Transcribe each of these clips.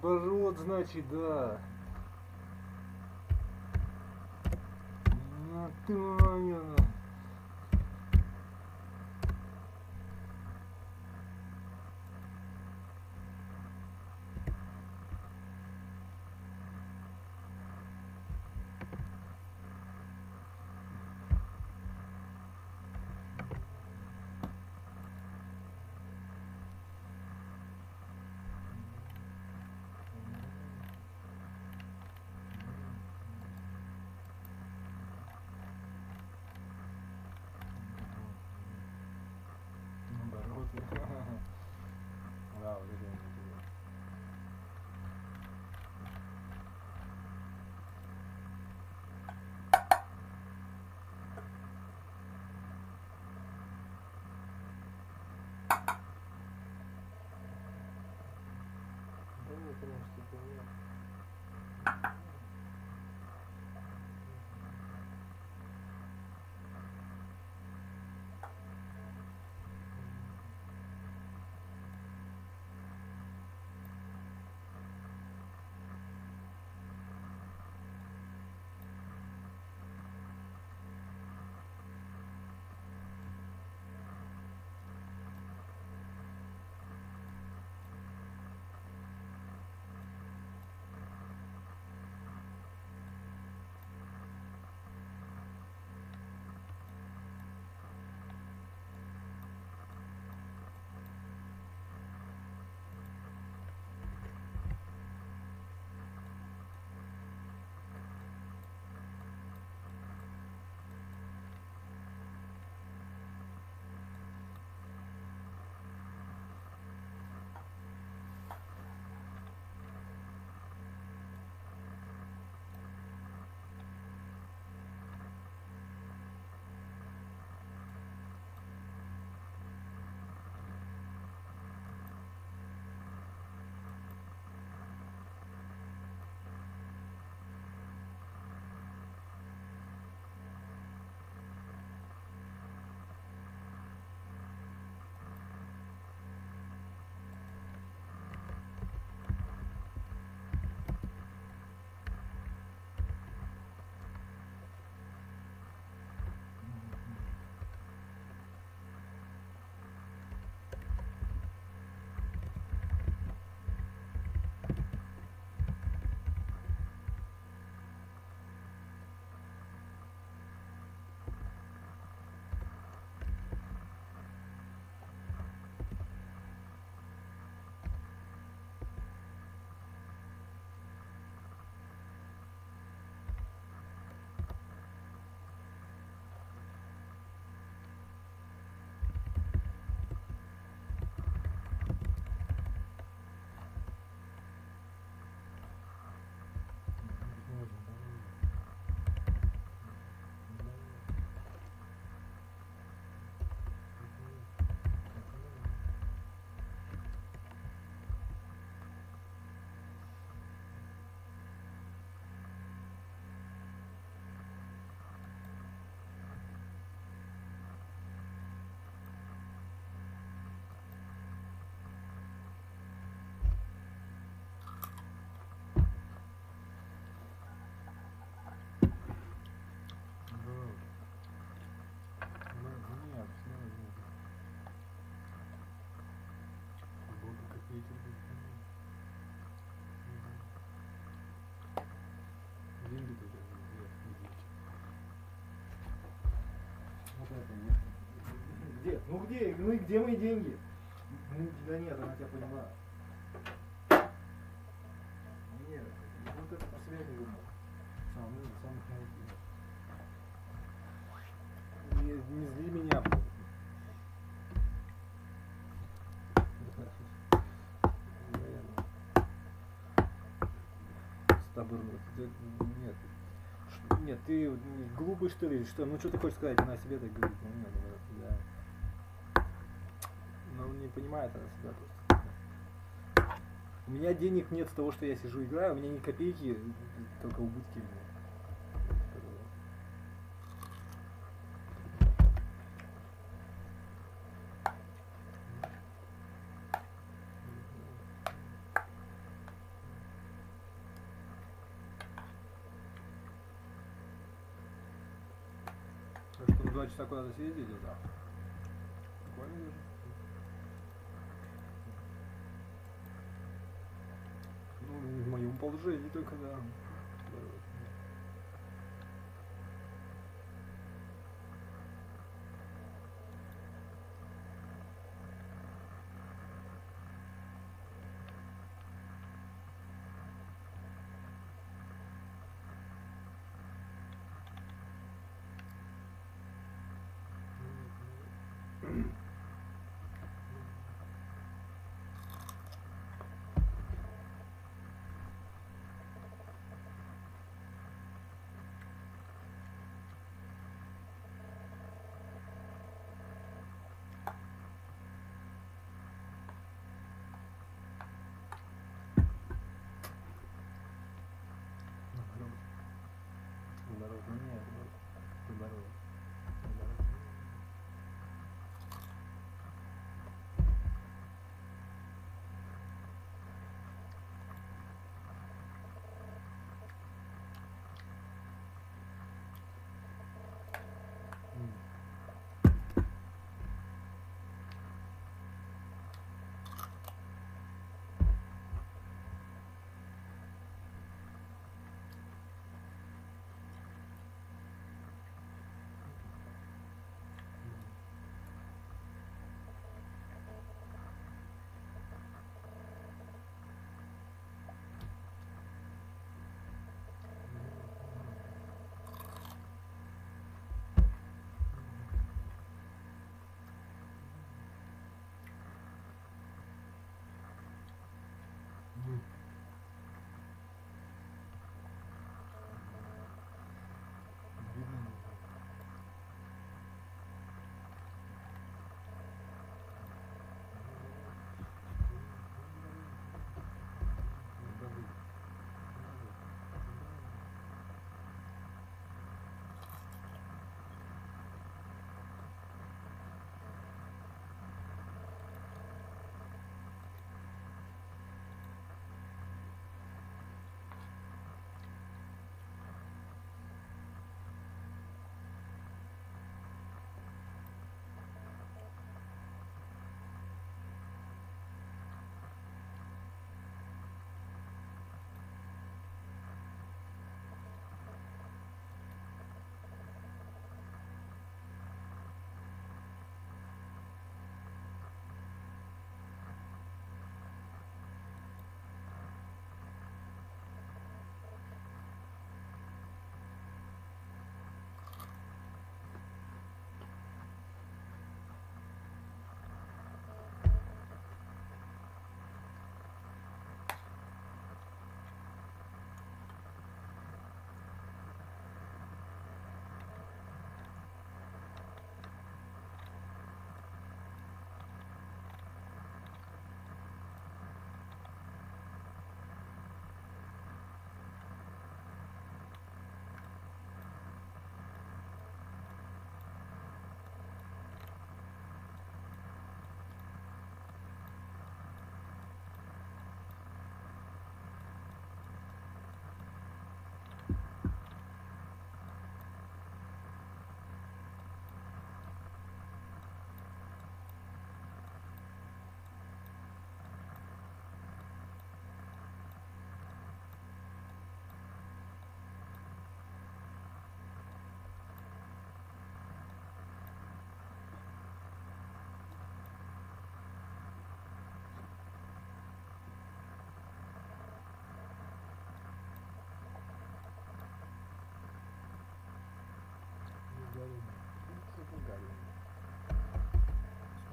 наоборот, значит, да. На твою. Да, вот это интересно. Да нет, конечно, это нет. Где? Ну где? Ну и где мои деньги? Ну тебя нет, она тебя поняла. Нет, вот это про себя не думал. Самых моих. Не зли меня. Стаборно. Нет. Нет, ты глупый что ли? Что? Ну что ты хочешь сказать? Она о себе так говорит. Ну, нет, да. Но он не понимает она себя просто. У меня денег нет с того, что я сижу играю, у меня ни копейки, только убытки. 2 часа куда-то съездили, да. Прикольно даже. Ну, в моем положении только, да.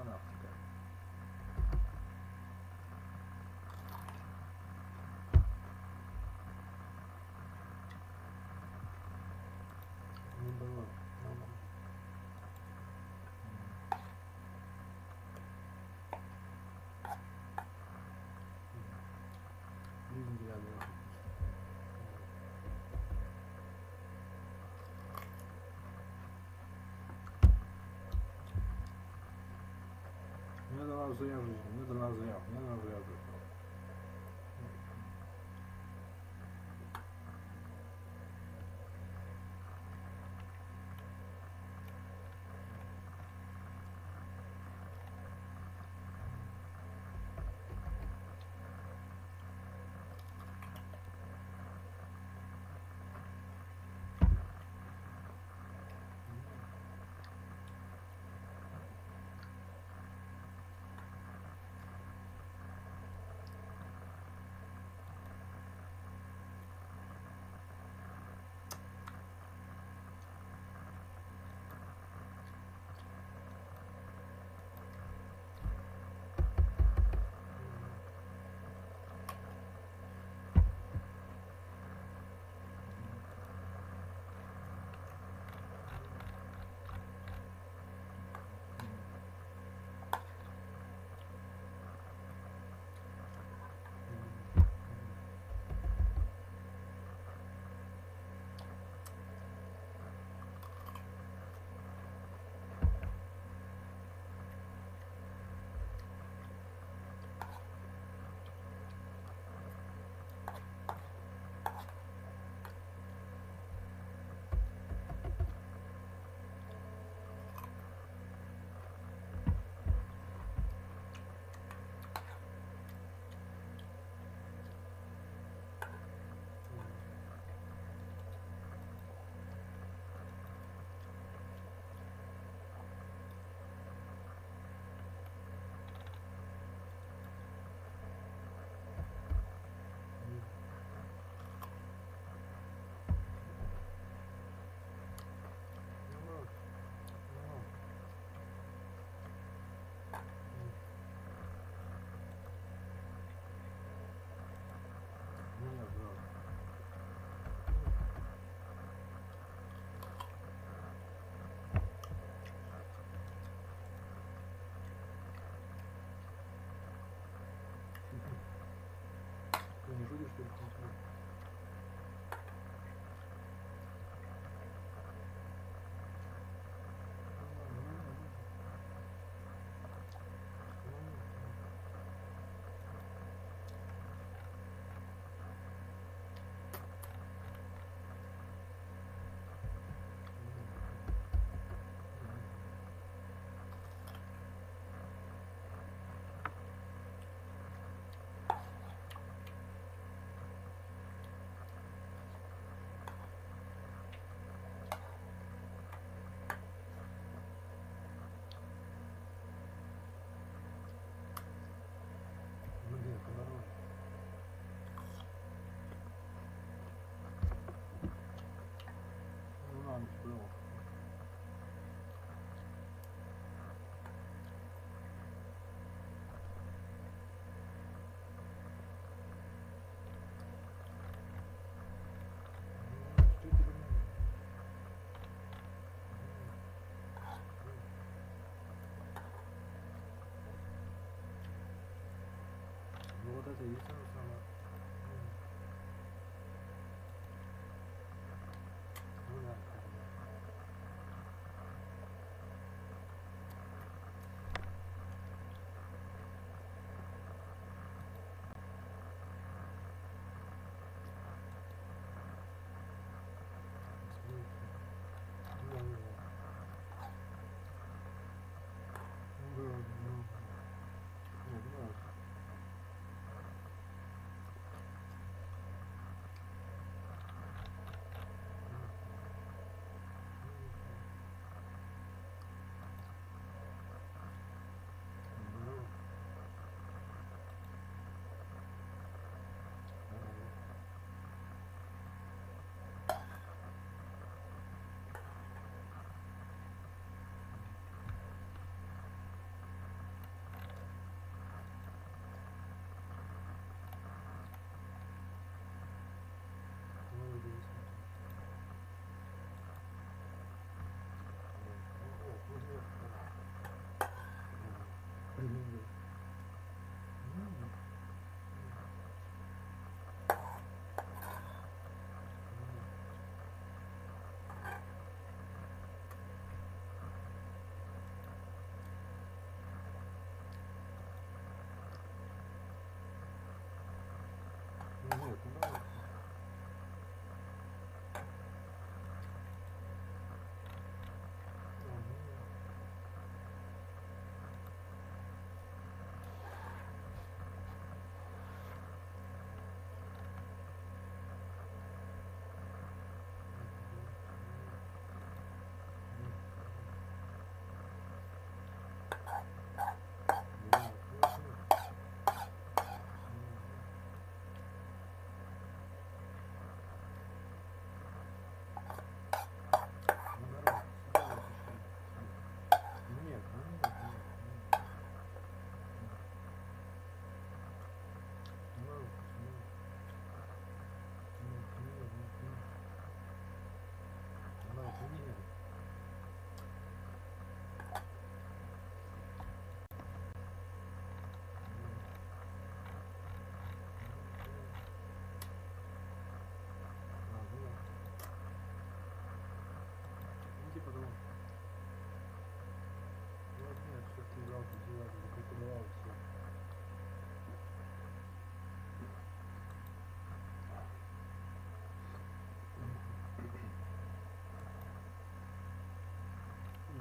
Космонавтика. Не было. Жизнь глядывает. Мне дала зря жизнь, мне дала зря, мне дала зря жизнь.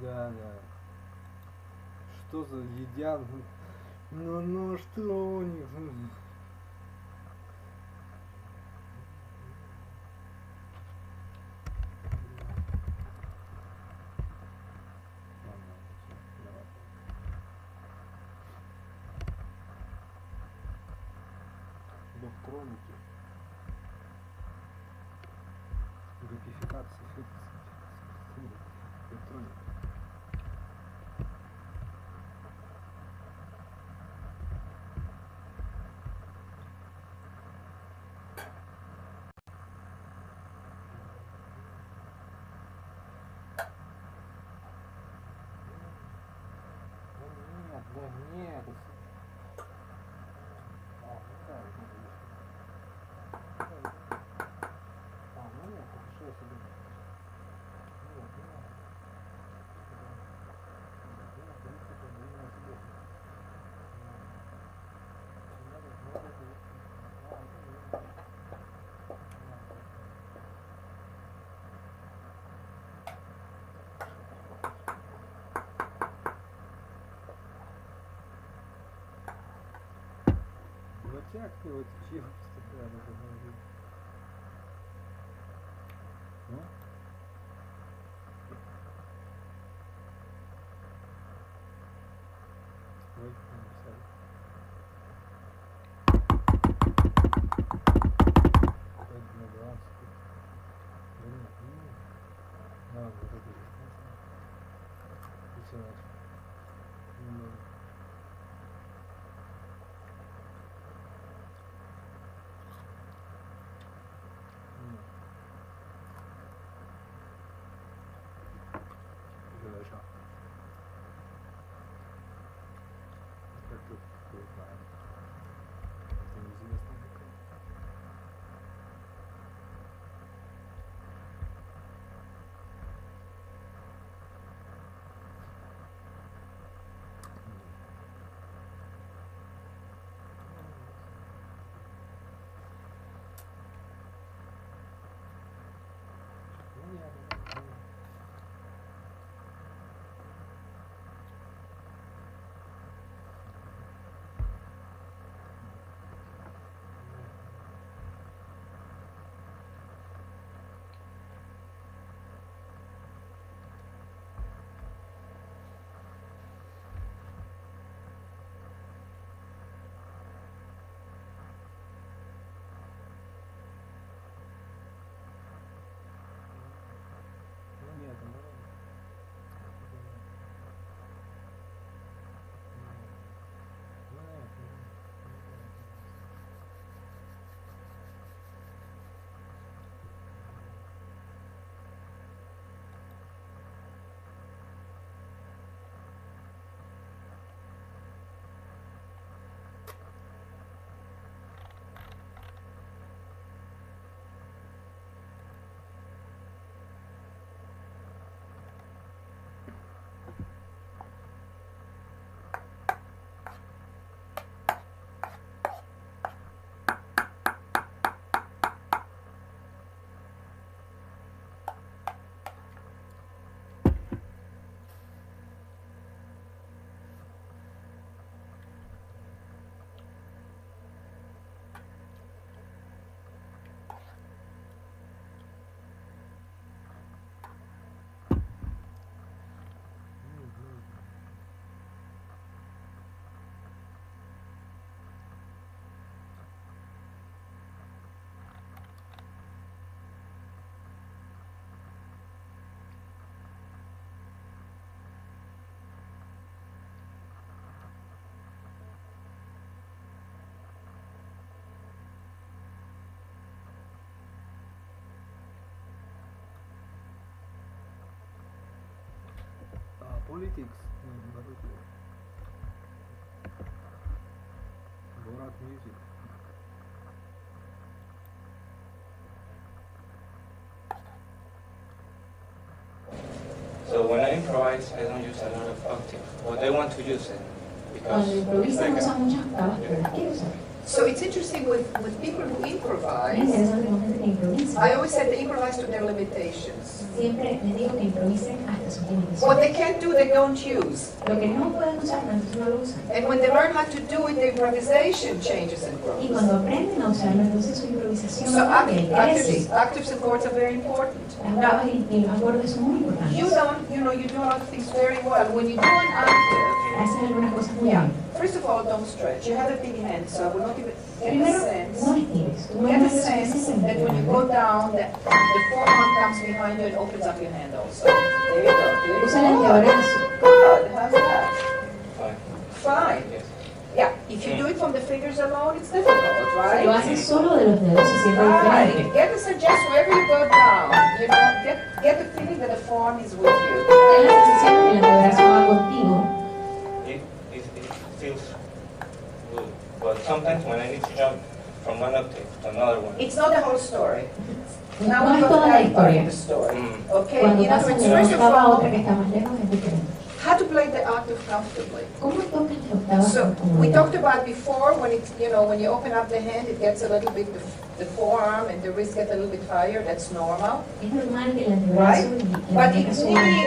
Да, да. Что за едят? Ну что у них? Электроники. Группификация. Электроника. Да нет, ну нет, хорошо я себе. Нет, не надо. Нет, в принципе, не на себе. Как ты вот чего постоянно говоришь? Ну? Ой, написали. Пойду на баланс. Да нет, нет. Надо вот это дистанция. И все дальше. Politics. Borat music. So when I improvise, I don't use a lot of octave, but I want to use it because Cuando improvisa no usa muchas octavas, pero las quiere usar. So it's interesting with people who Es improvise, interesante con gente que improvisa. I always say they improvise to their limitations. Siempre les digo que improvisen hasta sus What limitaciones. they can't do, they don't use. Lo que no pueden usar, entonces no lo usan. And when they learn how to do it, the improvisation changes and Y grows. cuando aprenden a usarlo, entonces su improvisación So cambia y crece. octaves and chords are very important. Las Now, octavas y los acordes son muy importantes. you do a lot of things very well. When you do an octave, Hacen algunas cosas muy yeah, bien. first of all, don't stretch. You have a big hand, so I will not even get the Primero, sense. no estires. Tú no Get the haces sense suficiente. that when you go down, the forearm comes behind you and opens up your hand also. There you go. Do it. Usa el antebrazo. Good. How's that? fine. Fine. Yes. Yeah. If you do it from the fingers alone, it's difficult, Si lo right? haces solo de los dedos, se siente Right. diferente. Get the suggestion wherever you go down. You know, get the feeling that the forearm is with you. Ten la sensación de que el antebrazo va contigo. It feels good, but sometimes when I need to jump from one octave to another one, It's not the whole story. Now No we es go to toda la that part of historia. the story. Mm. Okay. Cuando In other pasas words, de una first of octava a all, otra que está más lejos es diferente. how to play the octave comfortably. ¿Cómo tocas la octava So con we comodidad? talked about before when it's when you open up the hand, it gets a little bit the forearm and the wrist get a little bit higher. That's normal. Es normal que el Right? antebrazo y la But muñeca suban un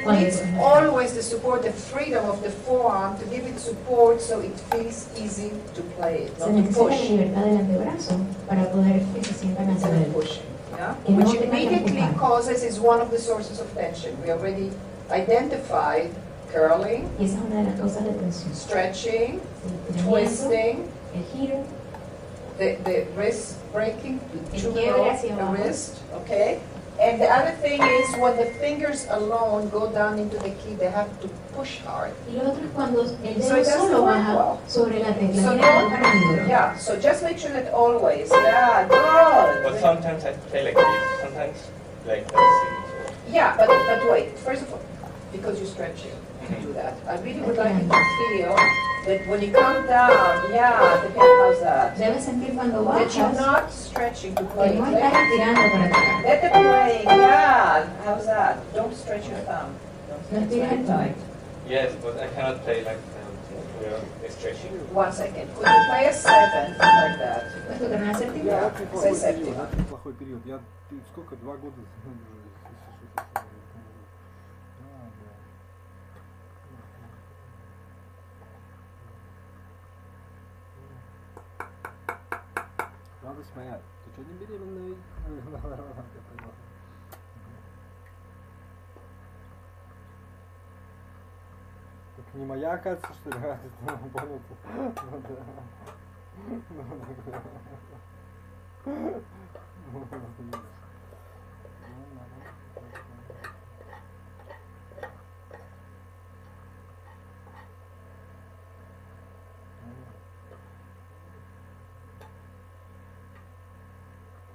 poco it needs cuando always the support, the freedom of the forearm to give it support so it feels easy to play it, se not to necesita la push. libertad del antebrazo para poder que se sientan Instead of natural. pushing, yeah? Que no Which tengan que immediately empujar. causes is one of the sources of tension. We already identified curling, Y esa es una de las causas de tensión. stretching, El estiramiento, twisting, el giro, the wrist breaking, El to quiebre roll hacia the abajo. wrist, okay? And the other thing is when the fingers alone go down into the key, they have to push hard. y lo otro es cuando el So dedo it doesn't solo work baja well. sobre la tecla. So Tiene que empujar muy duro. yeah, so just make sure that always, yeah, good. but sometimes I play like this, sometimes like that. Yeah, but wait, first of all, because you're stretching to do that, I really would like you to feel that when you come down, yeah, the head, how's that? Debes sentir cuando That you're bajas not stretching to que play. no estás estirando para tocar. Let the play, yeah, how's that? Don't stretch your thumb. No It's estiras very el tight. tono. Yes, but I cannot play like we are stretching. 1 second. Could you play a 7 like that? Puedes tocar una séptima. Yeah. Очень Say плохой séptima. период, очень плохой период. Ты сколько, 2 года? Радость моя, ты что, не беременный? Я понял. Так не моя, оказывается, что ли? Радость? Ну, понял. Ну, да.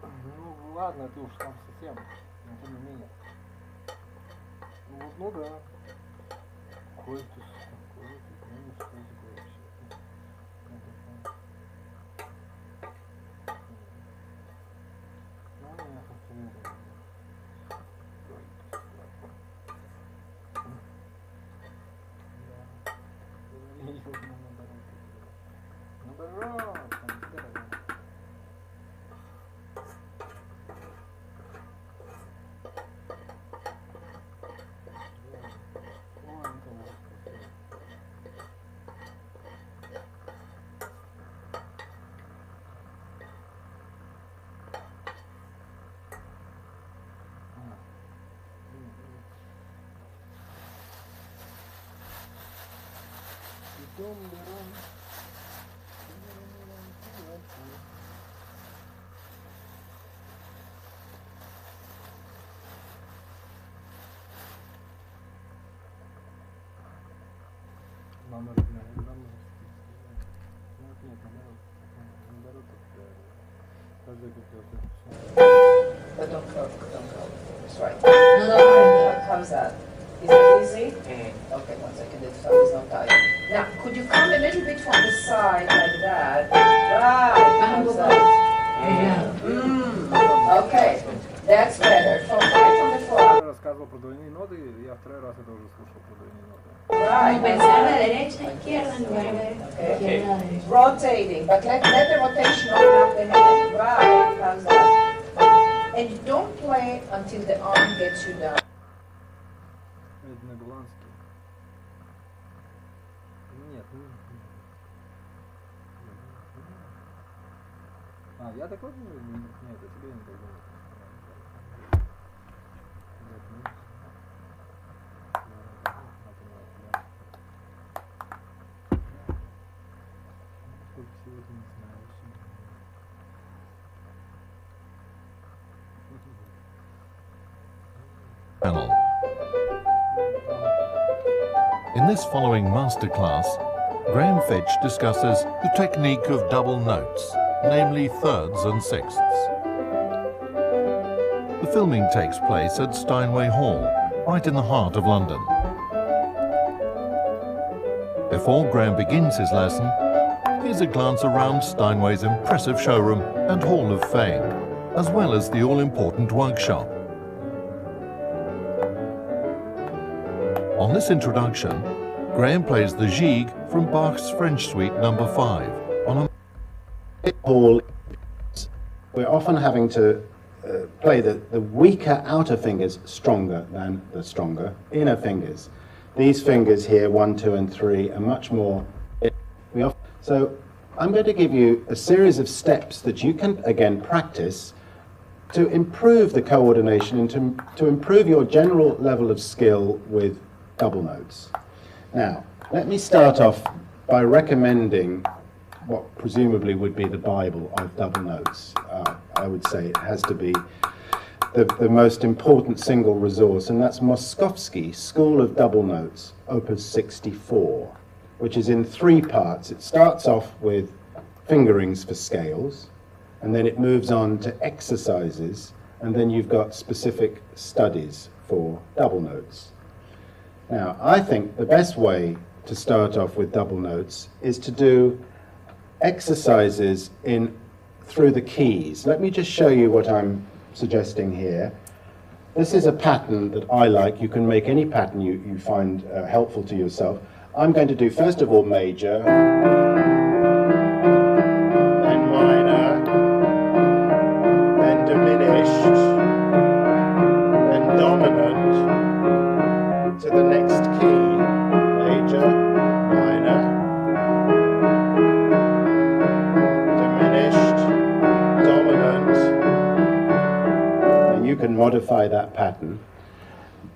Ну ладно, ты уж там совсем, но тем не менее. Ну да. Какой ты, ну что такое вообще? But don't curl. That's right. No, no, no. How's that? Is that easy? Okay, 1 second, the thumb is not tight. Now, could you come a little bit from the side like that? Right, how's that? Okay, that's better. From right on the floor. Я рассказывал про двойные ноты, я второй раз это уже слушал про двойные ноты. Right. Pensar de derecha a izquierda en lugar de izquierda a derecha. Rotating, but let the rotation open up the head. Right, how's that? And you don't play until the arm gets you down. Это на голландский. Нет. А, я такой? Нет, я тебе не так думаю. Panel. In this following masterclass, Graham Fitch discusses the technique of double notes, namely thirds and sixths. The filming takes place at Steinway Hall, right in the heart of London. Before Graham begins his lesson, here's a glance around Steinway's impressive showroom and Hall of Fame, as well as the all-important workshop. On this introduction, Graham plays the Gigue from Bach's French Suite No. 5 on a hall. We're often having to play the weaker outer fingers stronger than the stronger inner fingers. These fingers here, 1, 2, and 3, are much more. So I'm going to give you a series of steps that you can again practice to improve the coordination and to improve your general level of skill with double notes. Now, let me start off by recommending what presumably would be the Bible of double notes. I would say it has to be the most important single resource, and that's Moskovsky School of Double Notes, Opus 64, which is in 3 parts. It starts off with fingerings for scales, and then it moves on to exercises, and then you've got specific studies for double notes. Now, I think the best way to start off with double notes is to do exercises through the keys. Let me just show you what I'm suggesting here. This is a pattern that I like. You can make any pattern you find helpful to yourself. I'm going to do, first of all, major, then minor, then diminished, then dominant, to the next key, major, minor, diminished, dominant, and you can modify that pattern.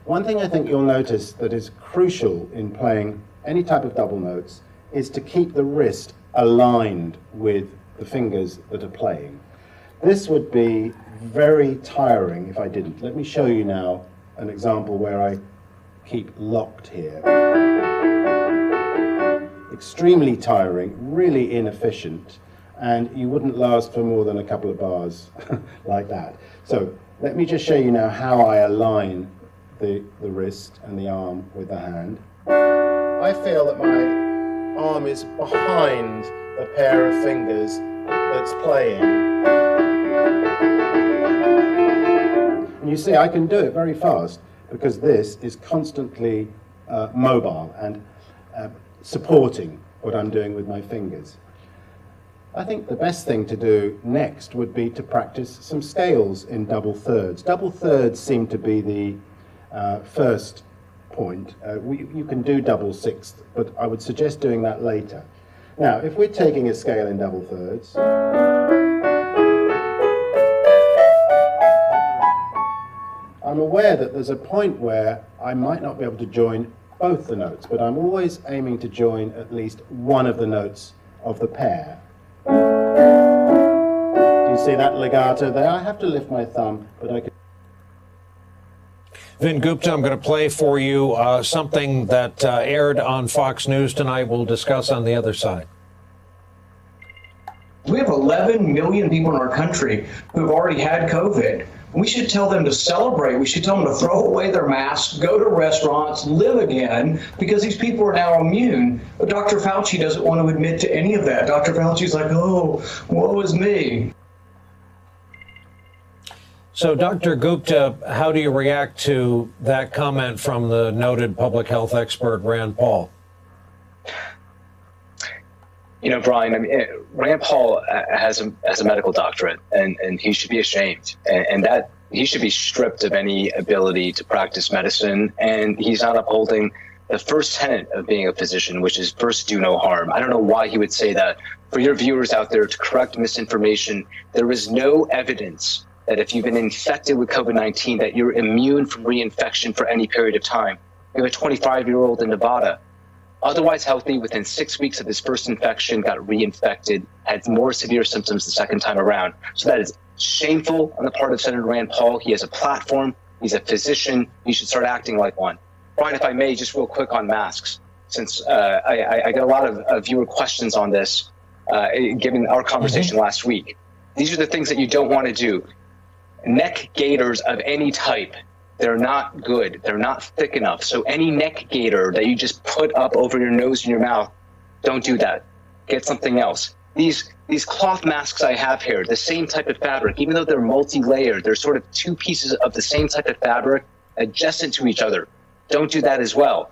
One thing I think you'll notice that is crucial in playing any type of double notes is to keep the wrist aligned with the fingers that are playing. This would be very tiring if I didn't. Let me show you now an example where I keep locked here. Extremely tiring, really inefficient, and you wouldn't last for more than a couple of bars like that. So let me just show you now how I align the wrist and the arm with the hand. I feel that my arm is behind the pair of fingers that's playing. And you see, I can do it very fast because this is constantly mobile and supporting what I'm doing with my fingers. I think the best thing to do next would be to practice some scales in double thirds. Double thirds seem to be the first point. You can do double sixth, but I would suggest doing that later. Now, if we're taking a scale in double thirds, I'm aware that there's a point where I might not be able to join both the notes, but I'm always aiming to join at least one of the notes of the pair. Do you see that legato there? I have to lift my thumb, but I can. Vin Gupta, I'm going to play for you something that aired on Fox News tonight. We'll discuss on the other side. We have 11 million people in our country who have already had COVID. We should tell them to celebrate. We should tell them to throw away their masks, go to restaurants, live again, because these people are now immune. But Dr. Fauci doesn't want to admit to any of that. Dr. Fauci's like, oh, woe is me. So, Dr. Gupta, how do you react to that comment from the noted public health expert Rand Paul? You know, Brian, I mean, Rand Paul has a medical doctorate, and he should be ashamed, and that he should be stripped of any ability to practice medicine, and he's not upholding the first tenet of being a physician, which is first do no harm. I don't know why he would say that. For your viewers out there, to correct misinformation, there is no evidence that if you've been infected with COVID-19, that you're immune from reinfection for any period of time. We have a 25-year-old in Nevada, otherwise healthy, within 6 weeks of his first infection, got reinfected, had more severe symptoms the second time around. So that is shameful on the part of Senator Rand Paul. He has a platform. He's a physician. He should start acting like one. Brian, if I may, just real quick on masks, since I get a lot of viewer questions on this, given our conversation last week. These are the things that you don't want to do. Neck gaiters of any type, they're not good. They're not thick enough. So any neck gaiter that you just put up over your nose and your mouth, don't do that. Get something else. These cloth masks I have here, the same type of fabric, even though they're multi-layered, they're sort of two pieces of the same type of fabric adjacent to each other. Don't do that as well.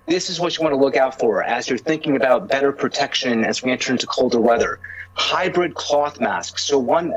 This is what you want to look out for as you're thinking about better protection as we enter into colder weather. Hybrid cloth masks. So one,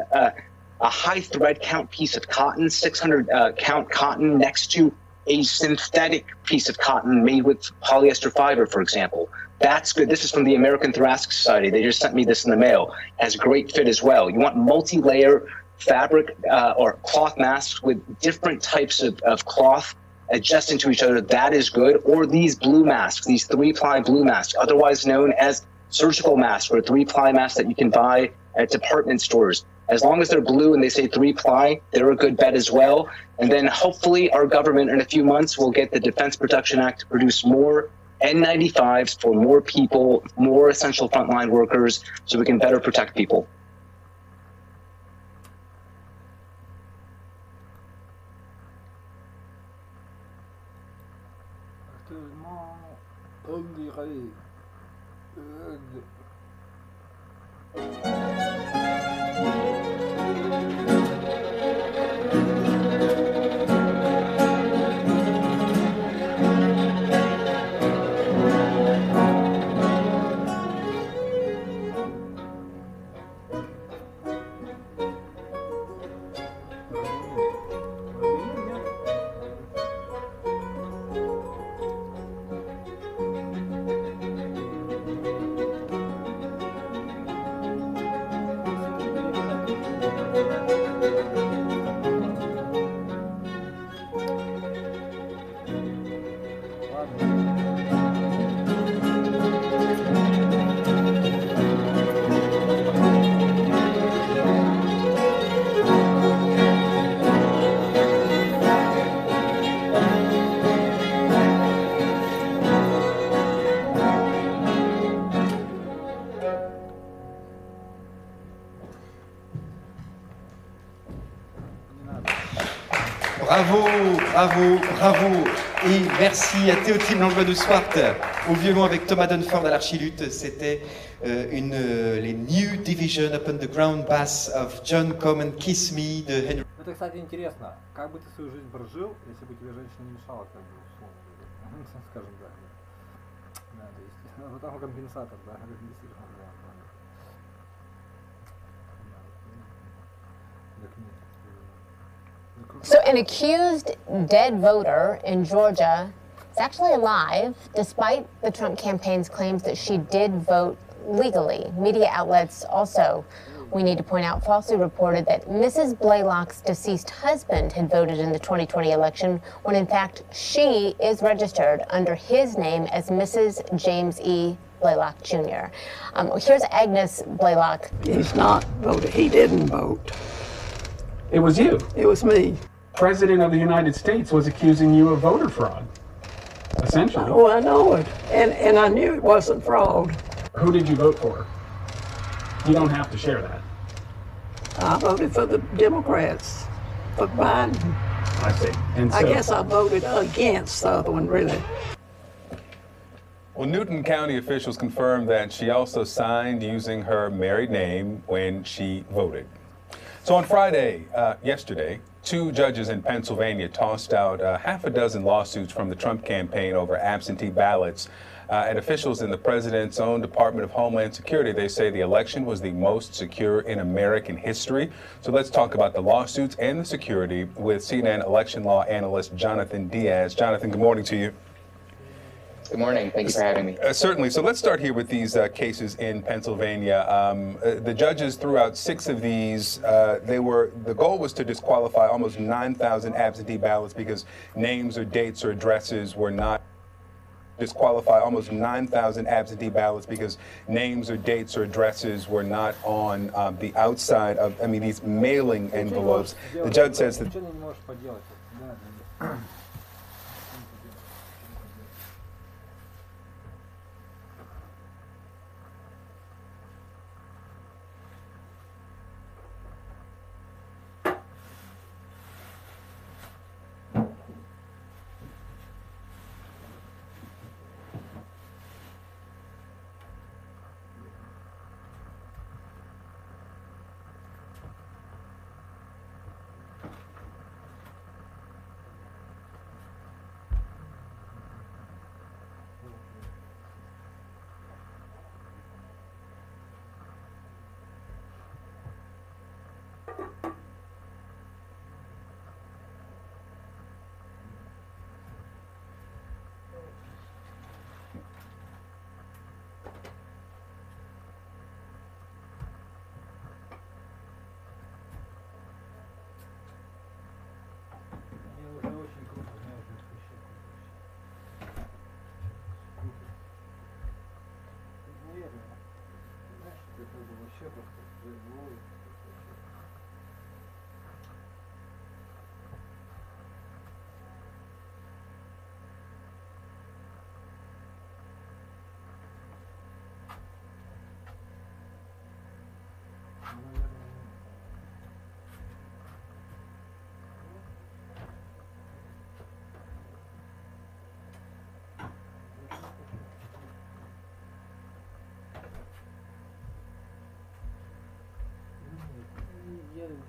a high thread count piece of cotton, 600 count cotton next to a synthetic piece of cotton made with polyester fiber, for example. That's good. This is from the American Thoracic Society. They just sent me this in the mail. Has great fit as well. You want multi-layer fabric or cloth masks with different types of cloth adjacent to each other. That is good. Or these blue masks, these 3-ply blue masks, otherwise known as surgical masks, or 3-ply masks that you can buy at department stores. As long as they're blue and they say 3-ply, they're a good bet as well. And then hopefully our government in a few months will get the Defense Production Act to produce more N95s for more people, more essential frontline workers, so we can better protect people. Bravo, bravo, bravo. Et merci à Théotime Langlois de Swart au violon avec Thomas Dunford à l'archiluth. C'était les New Division Upon the Ground Bass of John Come and Kiss Me de Henry. Это, кстати, интересно. Как бы ты свою жизнь прожил, если бы тебе женщина не мешала, как бы, условно говоря, скажем так. Да, то есть, ну там компенсатор, да, компенсирован, да. So an accused dead voter in Georgia is actually alive, despite the Trump campaign's claims that she did vote legally. Media outlets also, we need to point out, falsely reported that Mrs. Blaylock's deceased husband had voted in the 2020 election, when in fact she is registered under his name as Mrs. James E. Blaylock Jr. Here's Agnes Blaylock. He's not voted. He didn't vote. It was you. It was me. President of the United States was accusing you of voter fraud, essentially. Oh, I know it. And I knew it wasn't fraud. Who did you vote for? You don't have to share that. I voted for the Democrats. for Biden. I see. And so, I guess I voted against the other one, really. Well, Newton County officials confirmed that she also signed using her married name when she voted. So on Friday, yesterday, 2 judges in Pennsylvania tossed out half a dozen lawsuits from the Trump campaign over absentee ballots. And officials in the president's own Department of Homeland Security, they say the election was the most secure in American history. So let's talk about the lawsuits and the security with CNN election law analyst Jonathan Diaz. Jonathan, good morning to you. Good morning. Thank you for having me. Certainly. So let's start here with these cases in Pennsylvania. The judges threw out 6 of these. The goal was to disqualify almost 9,000 absentee ballots because names or dates or addresses were not disqualify almost 9,000 absentee ballots because names or dates or addresses were not on the outside of, these mailing envelopes. The judge says that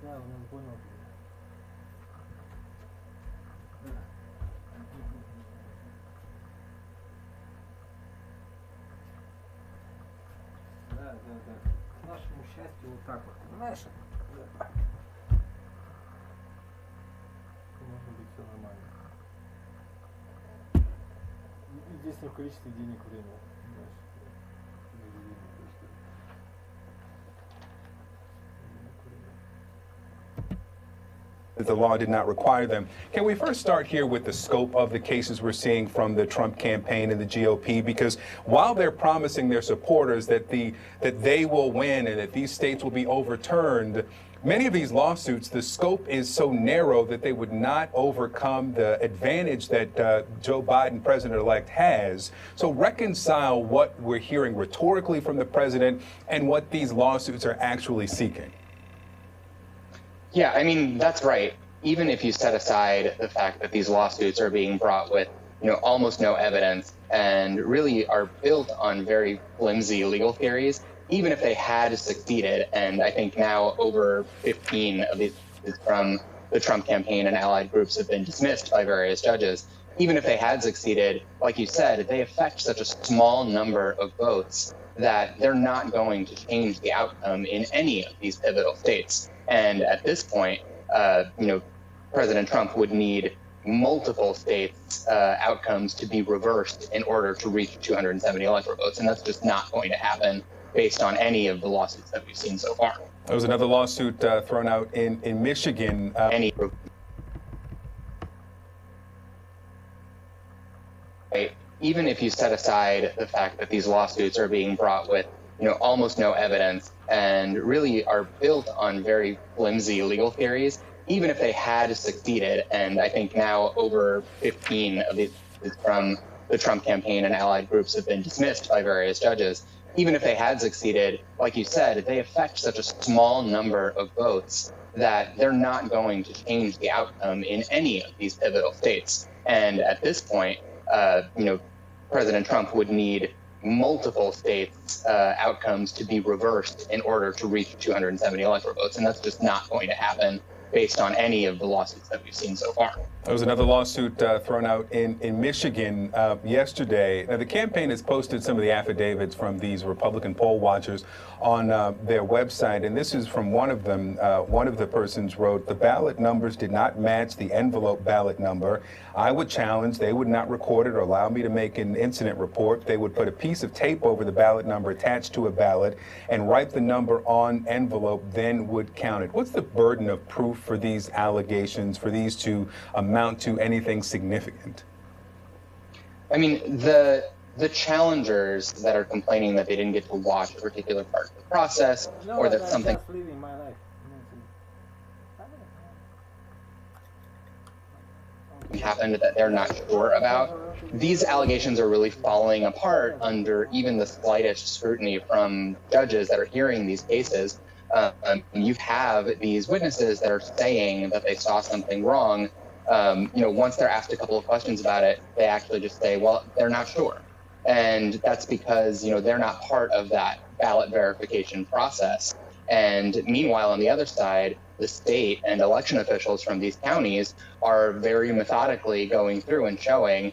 Да, он понял. Да. К нашему счастью, вот так вот, понимаешь? Да. Может быть, все нормально. Здесь не в количестве денег времени. The law did not require them. Can we first start here with the scope of the cases we're seeing from the Trump campaign and the GOP? Because while they're promising their supporters that they will win and that these states will be overturned, many of these lawsuits, the scope is so narrow that they would not overcome the advantage that Joe Biden, president-elect, has. So reconcile what we're hearing rhetorically from the president and what these lawsuits are actually seeking. Yeah, I mean, that's right. Even if you set aside the fact that these lawsuits are being brought with, almost no evidence and really are built on very flimsy legal theories, even if they had succeeded, and I think now over 15 of these from the Trump campaign and allied groups have been dismissed by various judges, even if they had succeeded, like you said, they affect such a small number of votes that they're not going to change the outcome in any of these pivotal states. And at this point, President Trump would need multiple states' outcomes to be reversed in order to reach 270 electoral votes. And that's just not going to happen based on any of the lawsuits that we've seen so far. There was another lawsuit thrown out in Michigan. Even if you set aside the fact that these lawsuits are being brought with, almost no evidence and really are built on very flimsy legal theories, even if they had succeeded, and I think now over 15 of these from the Trump campaign and allied groups have been dismissed by various judges, even if they had succeeded, like you said, they affect such a small number of votes that they're not going to change the outcome in any of these pivotal states. And at this point, President Trump would need multiple states' outcomes to be reversed in order to reach 270 electoral votes, and that's just not going to happen based on any of the lawsuits that we've seen so far. There was another lawsuit thrown out in Michigan yesterday. Now, the campaign has posted some of the affidavits from these Republican poll watchers on their website, and this is from one of them. One of the persons wrote, "The ballot numbers did not match the envelope ballot number. I would challenge they would not record it or allow me to make an incident report. They would put a piece of tape over the ballot number attached to a ballot and write the number on envelope, then would count it." What's the burden of proof for these allegations, for these to amount to anything significant? I mean, the challengers that are complaining that they didn't get to watch a particular part of the process, or that something happened that they're not sure about, these allegations are really falling apart under even the slightest scrutiny from judges that are hearing these cases. You have these witnesses that are saying that they saw something wrong. Once they're asked a couple of questions about it, they actually just say, well, they're not sure. And that's because, they're not part of that ballot verification process. And meanwhile, on the other side, the state and election officials from these counties are very methodically going through and showing,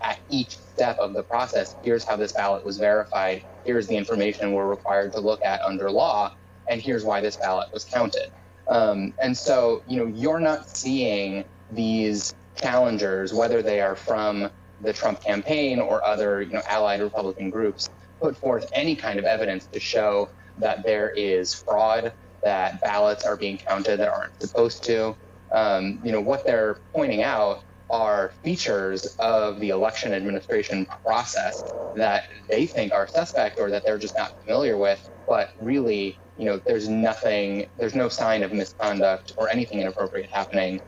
at each step of the process, here's how this ballot was verified, here's the information we're required to look at under law, and here's why this ballot was counted. And so, you're not seeing these challengers, whether they are from the Trump campaign or other, allied Republican groups, put forth any kind of evidence to show that there is fraud, that ballots are being counted that aren't supposed to. What they're pointing out are features of the election administration process that they think are suspect or that they're just not familiar with, but really, there's no sign of misconduct or anything inappropriate happening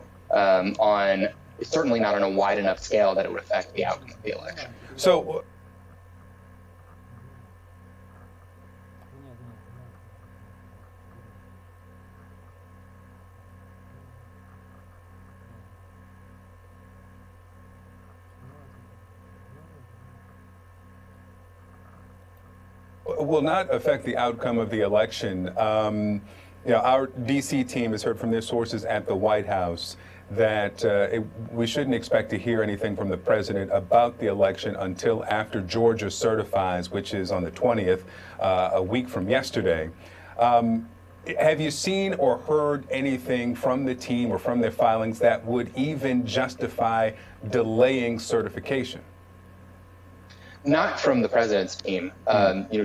certainly not on a wide enough scale that it would affect the outcome of the election. So, will not affect the outcome of the election. Our D.C. team has heard from their sources at the White House that we shouldn't expect to hear anything from the president about the election until after Georgia certifies, which is on the 20th, a week from yesterday. Have you seen or heard anything from the team or from their filings that would even justify delaying certification? Not from the president's team.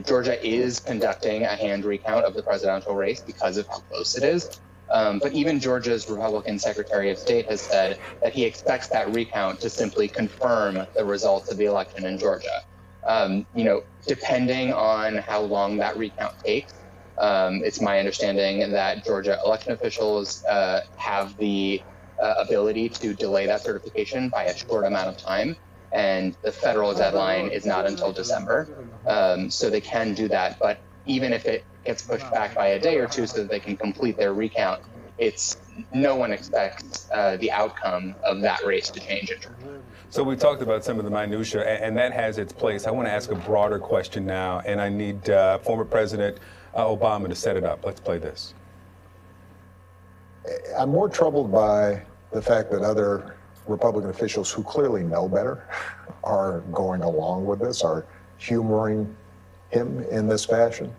Georgia is conducting a hand recount of the presidential race because of how close it is. But even Georgia's Republican Secretary of State has said that he expects that recount to simply confirm the results of the election in Georgia. Depending on how long that recount takes, it's my understanding that Georgia election officials have the ability to delay that certification by a short amount of time. And the federal deadline is not until December. So they can do that. But even if it gets pushed back by a day or two so that they can complete their recount, no one expects the outcome of that race to change it. So we talked about some of the minutiae, and that has its place. I want to ask a broader question now, and I need former President Obama to set it up. Let's play this. I'm more troubled by the fact that other Republican officials who clearly know better are going along with this, are humoring him in this fashion.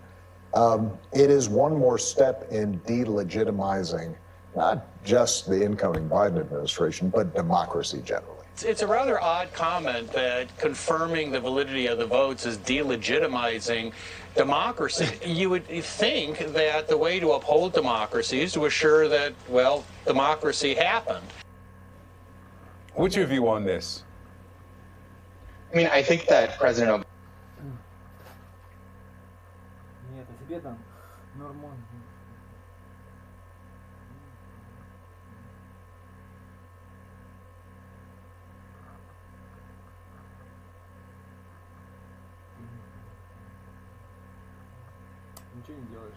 It is one more step in delegitimizing not just the incoming Biden administration, but democracy generally. It's a rather odd comment that confirming the validity of the votes is delegitimizing democracy. You would think that the way to uphold democracy is to assure that, well, democracy happened. What's your view on this? I mean, I think that President Obama Ничего не делаешь.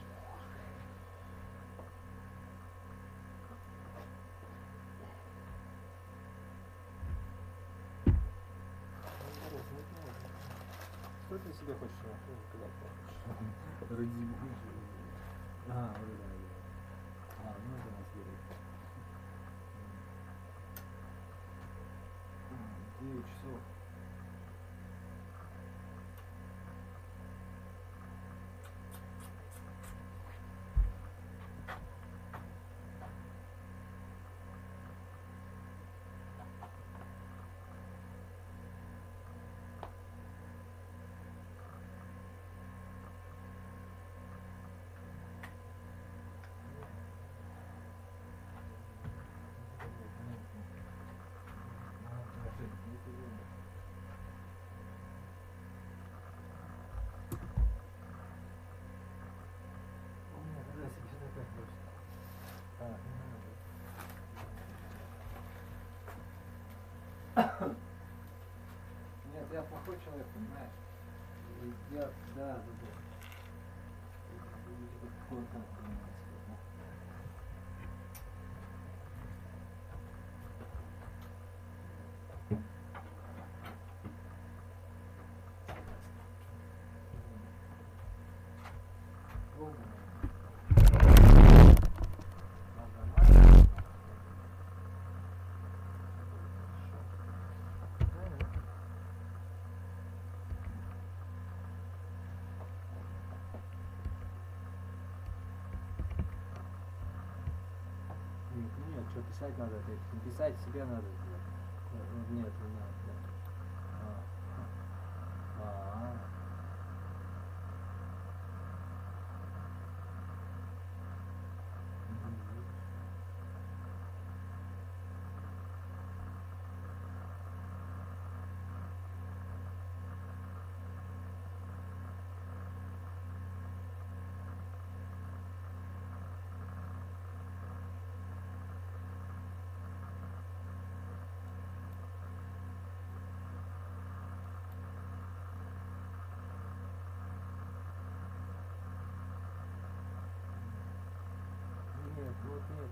себе хочешь сказать? Ради... А, вот это. А, ну это нас верит. 9 часов. Нет, я плохой человек, понимаешь? Я, да. Нет, что писать надо, писать себе надо. Нет, не надо. Нет, вот нет.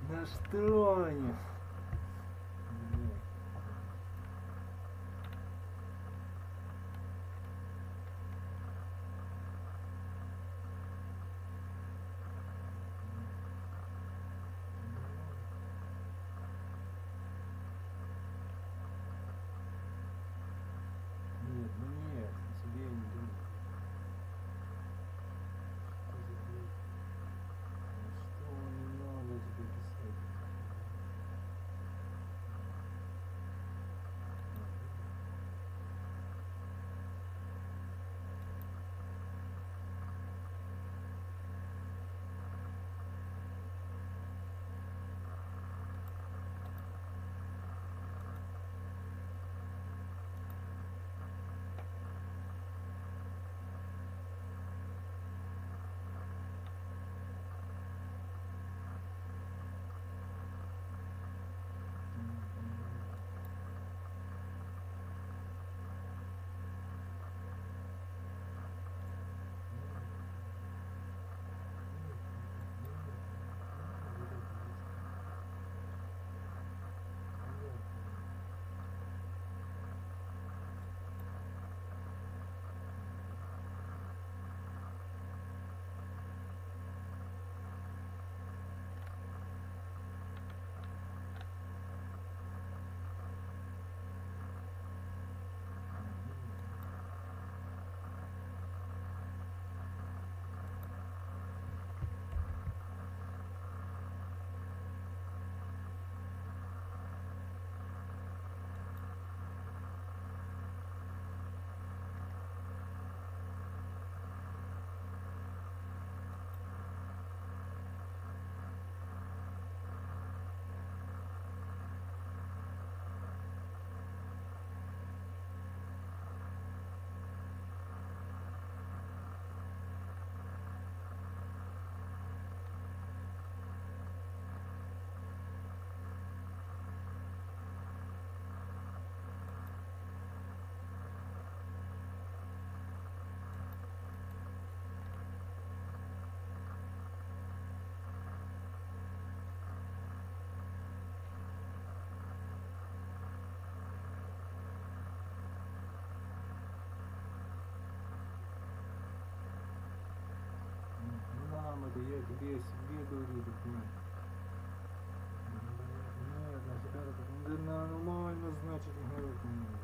На что они? Нет, ну нет, себе я не думаю. Что не надо тебе писать? я себе говорю документ. Нет, на себя документ. Да нормально, значит, документ.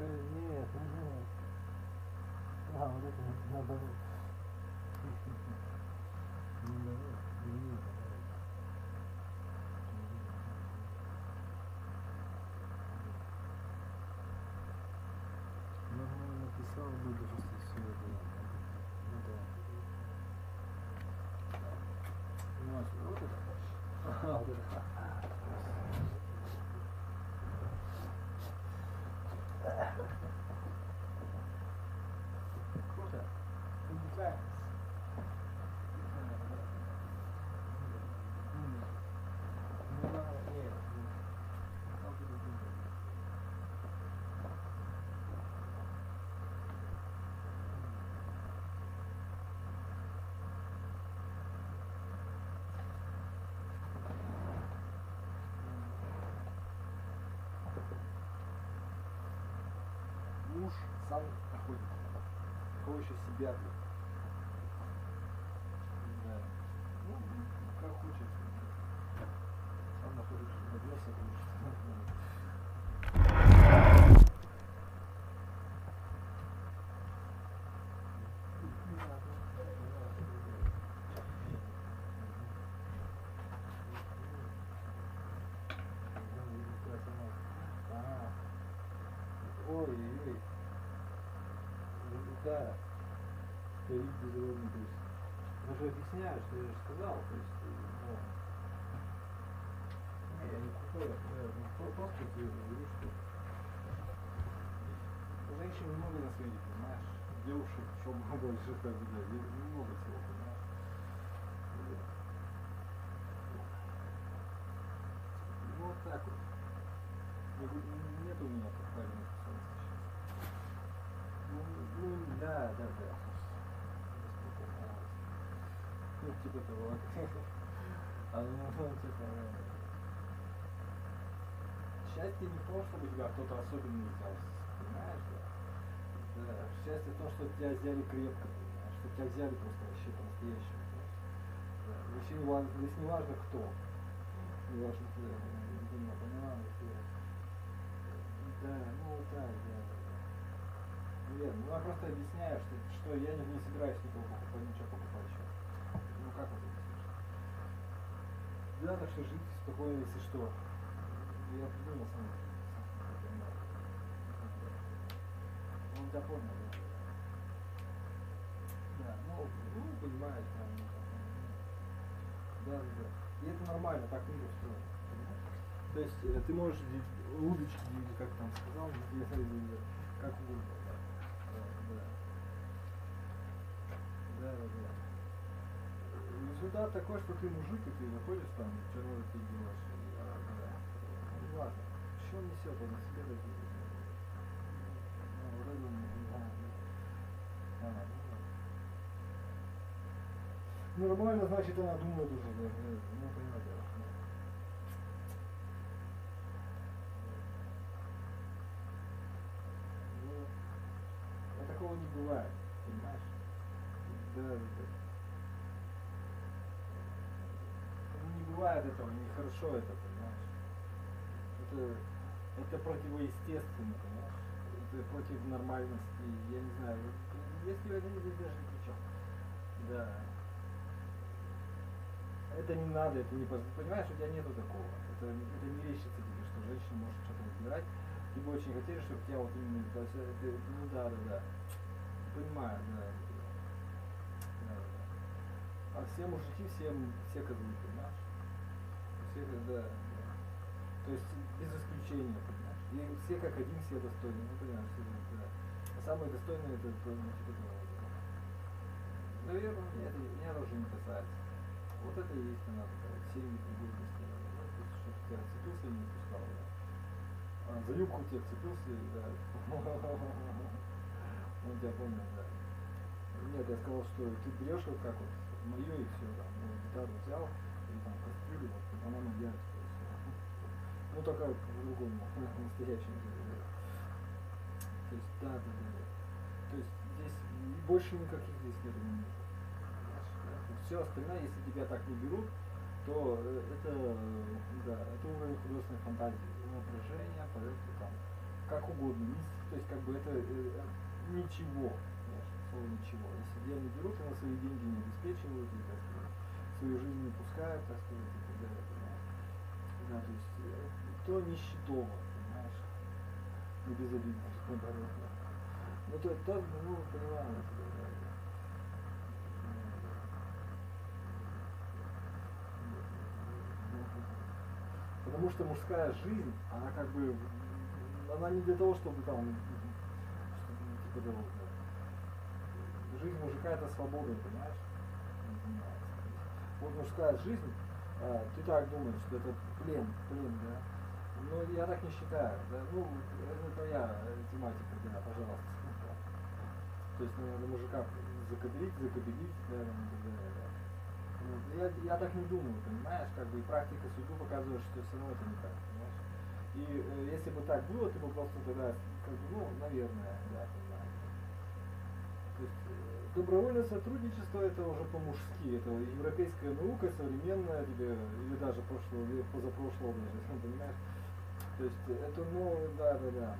Нет, нет. А, вот это наоборот. Нормально написал, буду просто все это. Ну, вот это. Ага, вот это. Круто. Увлекается. Муж сам находит. Кого еще себя, блин. Да. Ну, как хочет. Сам находит, что для себя Ой-ой-ой. Да. Старик безродный, то есть. Я же объясняю, что я же сказал, то есть, ну, не, я не купил, я просто говорю, что женщин много на свете, понимаешь? Девушек, чтобы больше, как бы, да, много всего, понимаешь? Ну, вот так вот. Нет у меня как правильно сейчас. Ну, да. Ну, типа того. А ну, типа... Счастье не в том, чтобы тебя кто-то особенный взял. Понимаешь, да? Да. Счастье в том, что тебя взяли крепко, понимаешь? чтобы тебя взяли просто вообще по-настоящему. Да. Вообще не важно, здесь не важно кто. Не важно, кто. Да, ну вот так, да. Верно. Ну я просто объясняю, что я не собираюсь никого покупать, ничего покупать еще. Ну как это объяснишь? Да, так что жить спокойно, если что. Я придумал сам. Он тебя понял, да? Да, ну понимаешь, да, да. И это нормально, так мир устроен. То есть ты можешь удочки, как там сказал, как угодно. Да. Результат такой, что ты мужик, и ты выходишь там, что надо ты делаешь. Ну ладно, что он несет, он на себе такие. Нормально, значит, она думает уже, ну понимаете. Такого не бывает, понимаешь? Да. Ну, не бывает этого, нехорошо это, понимаешь? Это противоестественно, понимаешь? Это против нормальности, я не знаю. Если это здесь даже ни при чем. Да. Это не надо, это не понимаешь, у тебя нету такого. Это не мерещится тебе, что женщина может что-то выбирать. Ты бы очень хотели, чтобы тебя вот именно, ну да. Понимаю, да. А все мужики, все козлы, понимаешь? Все, да. То есть без исключения, понимаешь? И все как один, все достойны, ну понимаешь, все, да. А самые достойные это значит этого. Наверное, меня тоже не касается. Вот это и есть надо, семьи трудности, чтобы тебя цепился и не пускал, да. За юбку тебе вцепился, да. Он тебя понял, да. Нет, я сказал, что ты берешь вот как вот мое и все, там, гитару взял, или там кастрюлю, вот, она моя, ну только по-другому, настоящему. То есть, да. То есть здесь больше никаких здесь нет. Все остальное, если тебя так не берут, то это уровень художественной фантазии, воображения, полета, там, как угодно, то есть как бы это ничего, слово ничего. Если тебя не берут, и на свои деньги не обеспечивают, и, так сказать, свою жизнь не пускают, так сказать, и так далее, понимаешь? Да, то есть то нищетово, понимаешь? Не безобидно, наоборот. Ну то, ну, понимаю, потому что мужская жизнь, она как бы, она не для того, чтобы там, типа того, жизнь мужика это свобода, понимаешь? Вот мужская жизнь, ты так думаешь, что это плен, да? Но я так не считаю, да? Ну, это твоя тематика, да, пожалуйста. То есть надо мужика закабелить, да, и так далее, да. Я так не думаю, понимаешь, как бы и практика судьбы показывает, что все равно это не так, понимаешь? И если бы так было, ты бы просто тогда, как бы, ну, наверное, да, понимаешь. То есть добровольное сотрудничество это уже по-мужски, это европейская наука, современная, или даже прошлого, или позапрошлого даже, понимаешь? То есть это, ну, да.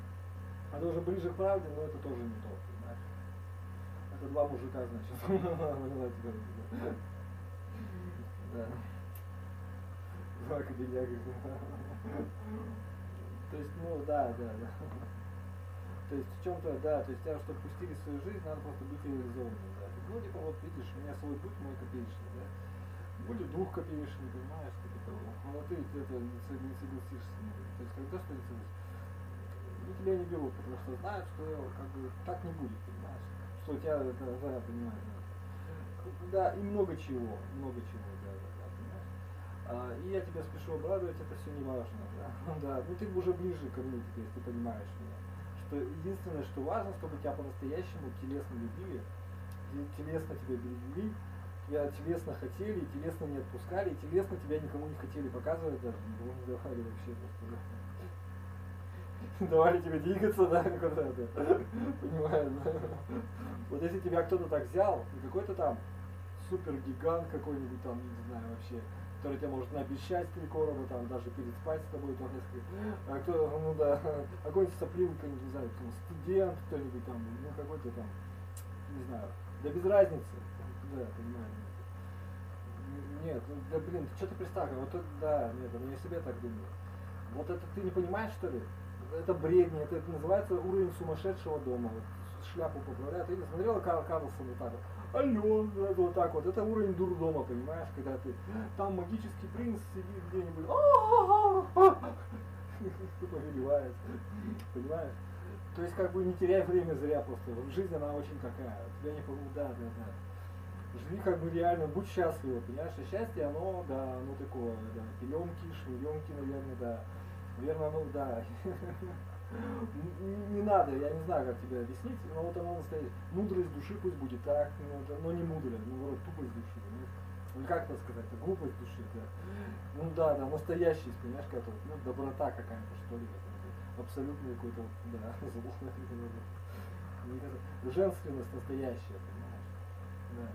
Это уже ближе к правде, но это тоже не то, понимаешь? Это два мужика, значит. Да. Два кабеляга. То есть, ну, да. То есть в чем-то, да, то есть тебя, чтобы пустили в свою жизнь, надо просто быть реализованным, да. Ну, типа, вот видишь, у меня свой путь, мой копеечный, да. Будет двухкопеечный, понимаешь, типа того. Но ты это не согласишься. То есть когда что не согласишься, тебя не берут, потому что знают, что как бы так не будет, понимаешь. Что у тебя, да, понимаешь. Да, и много чего, да, понимаешь. И я тебя спешу обрадовать, это все не важно, да. Да, ну ты уже ближе ко мне теперь, ты понимаешь меня. Что единственное, что важно, чтобы тебя по-настоящему телесно любили, телесно тебя берегли, тебя телесно хотели, телесно не отпускали, телесно тебя никому не хотели показывать даже, никому не давали вообще просто. давали тебе двигаться, да, куда-то. Понимаешь, да? Вот если тебя кто-то так взял, не какой-то там супергигант какой-нибудь там, не знаю вообще, который тебе может наобещать 3 короба, там, даже переспать с тобой, то несколько, а кто, ну да, а какой-нибудь сопливый, не знаю, там, студент кто-нибудь там, ну какой-то там, не знаю, да без разницы, да, понимаю. Нет, ну, да блин, что ты представь, вот это, да, нет, ну я себе так думаю. Вот это ты не понимаешь, что ли? Это бредни, это называется уровень сумасшедшего дома. Вот, шляпу поправляют. Ты не смотрела Карлсон вот так вот? Алло, это вот так вот. Это уровень дурдома, понимаешь, когда ты там магический принц сидит где-нибудь. Повелевает. Понимаешь? То есть как бы не теряй время зря просто. Вот жизнь она очень такая. Тебя не да. Живи как бы реально, будь счастлива, понимаешь? А счастье, оно, да, оно такое, да, пеленки, шмеленки, наверное, да. Наверное, оно, да. Не надо, я не знаю, как тебе объяснить, но вот оно настоящее. Мудрость души пусть будет так, но не мудрая, наоборот, тупость души, понимаешь? Ну как это сказать, это глупость души, да. Ну да, настоящесть, понимаешь, какая-то, ну, доброта какая-то, что ли, абсолютно какой-то, да, зло, женственность настоящая, понимаешь? Да.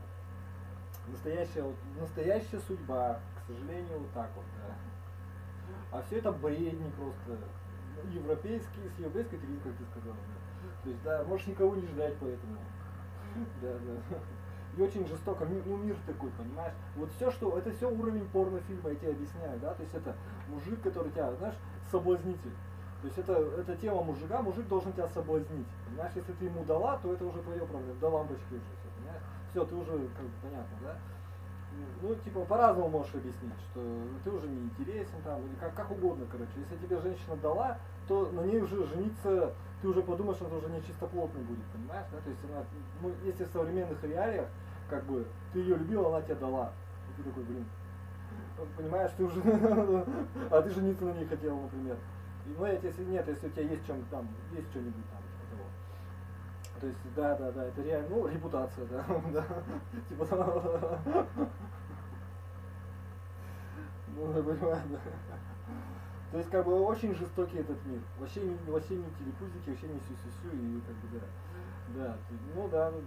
Настоящая судьба, к сожалению, вот так вот, да. А все это бредни просто. Европейский, с европейской территории, как ты сказал, да. То есть, да, можешь никого не ждать поэтому. Да. И очень жестоко, ну мир такой, понимаешь? Вот все, что, это все уровень порнофильма, я тебе объясняю, да, то есть это мужик, который тебя, знаешь, соблазнитель. То есть это тема мужика, мужик должен тебя соблазнить. Понимаешь, если ты ему дала, то это уже твое проблема, до лампочки уже все, понимаешь? Все, ты уже, как бы, понятно, да? Ну, типа, по-разному можешь объяснить, что ты уже не интересен там, или как угодно, короче. Если тебе женщина дала, то на ней уже жениться, ты уже подумаешь, что это уже не чистоплотный будет, понимаешь, да? То есть она, ну, если в современных реалиях, как бы, ты ее любил, она тебе дала. И ты такой, блин, понимаешь, ты уже, а ты жениться на ней хотел, например. И, ну, если нет, если у тебя есть что-нибудь там, есть что-нибудь там, типа того. То есть, да, это реально, ну, репутация, да, да, типа, ну, я понимаю, да. То есть, как бы, очень жестокий этот мир, вообще не телепузики, вообще не сю-сю-сю, и, как бы, да, ну, да, ну,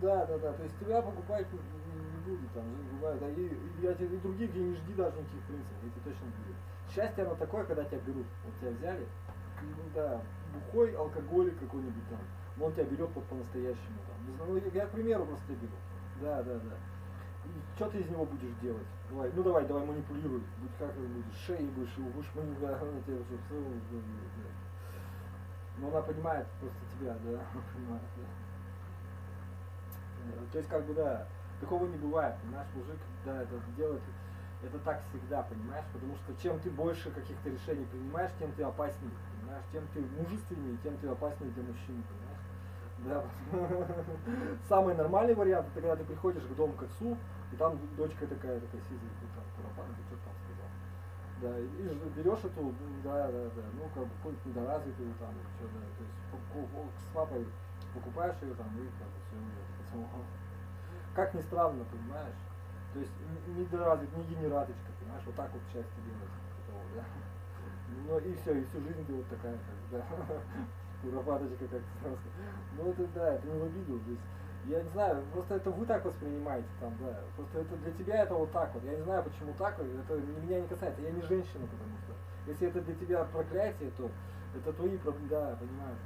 да, то есть, тебя покупать не будет, там, бывает, да, и других не жди даже никаких принципов, эти точно будет. Счастье оно такое, когда тебя берут, вот тебя взяли, ну да, бухой алкоголик какой-нибудь там, но он тебя берет по-настоящему там. Не знаю, ну, я к примеру просто беру. Да. И что ты из него будешь делать? Давай манипулируй. Будь как ты будешь, шеей будешь манипулировать, она тебя уже все. Но она понимает просто тебя, да, понимает, да. То есть как бы да, такого не бывает, понимаешь, мужик, да, это делает. Это так всегда, понимаешь, потому что чем ты больше каких-то решений принимаешь, тем ты опаснее, понимаешь, тем ты мужественнее, тем ты опаснее для мужчины, понимаешь. Да. Самый нормальный вариант, это когда ты приходишь к дому к отцу, и там дочка такая сизая, там, куропатка, ты что-то там сказал. Да, и берешь эту, да, ну, как бы какую-нибудь недоразвитую там, что, да, то есть с папой покупаешь ее там, и как бы все, как ни странно, понимаешь. То есть недоразвит, не генераточка, понимаешь, вот так вот счастье делается, да. Ну и все, и всю жизнь ты вот такая, как, да, куропаточка, как ты сказал. Ну это да, это не в обиду, то есть, я не знаю, просто это вы так воспринимаете там, да, просто это для тебя это вот так вот, я не знаю почему так, это меня не касается, я не женщина, потому что, если это для тебя проклятие, то это твои проблемы, да, понимаешь,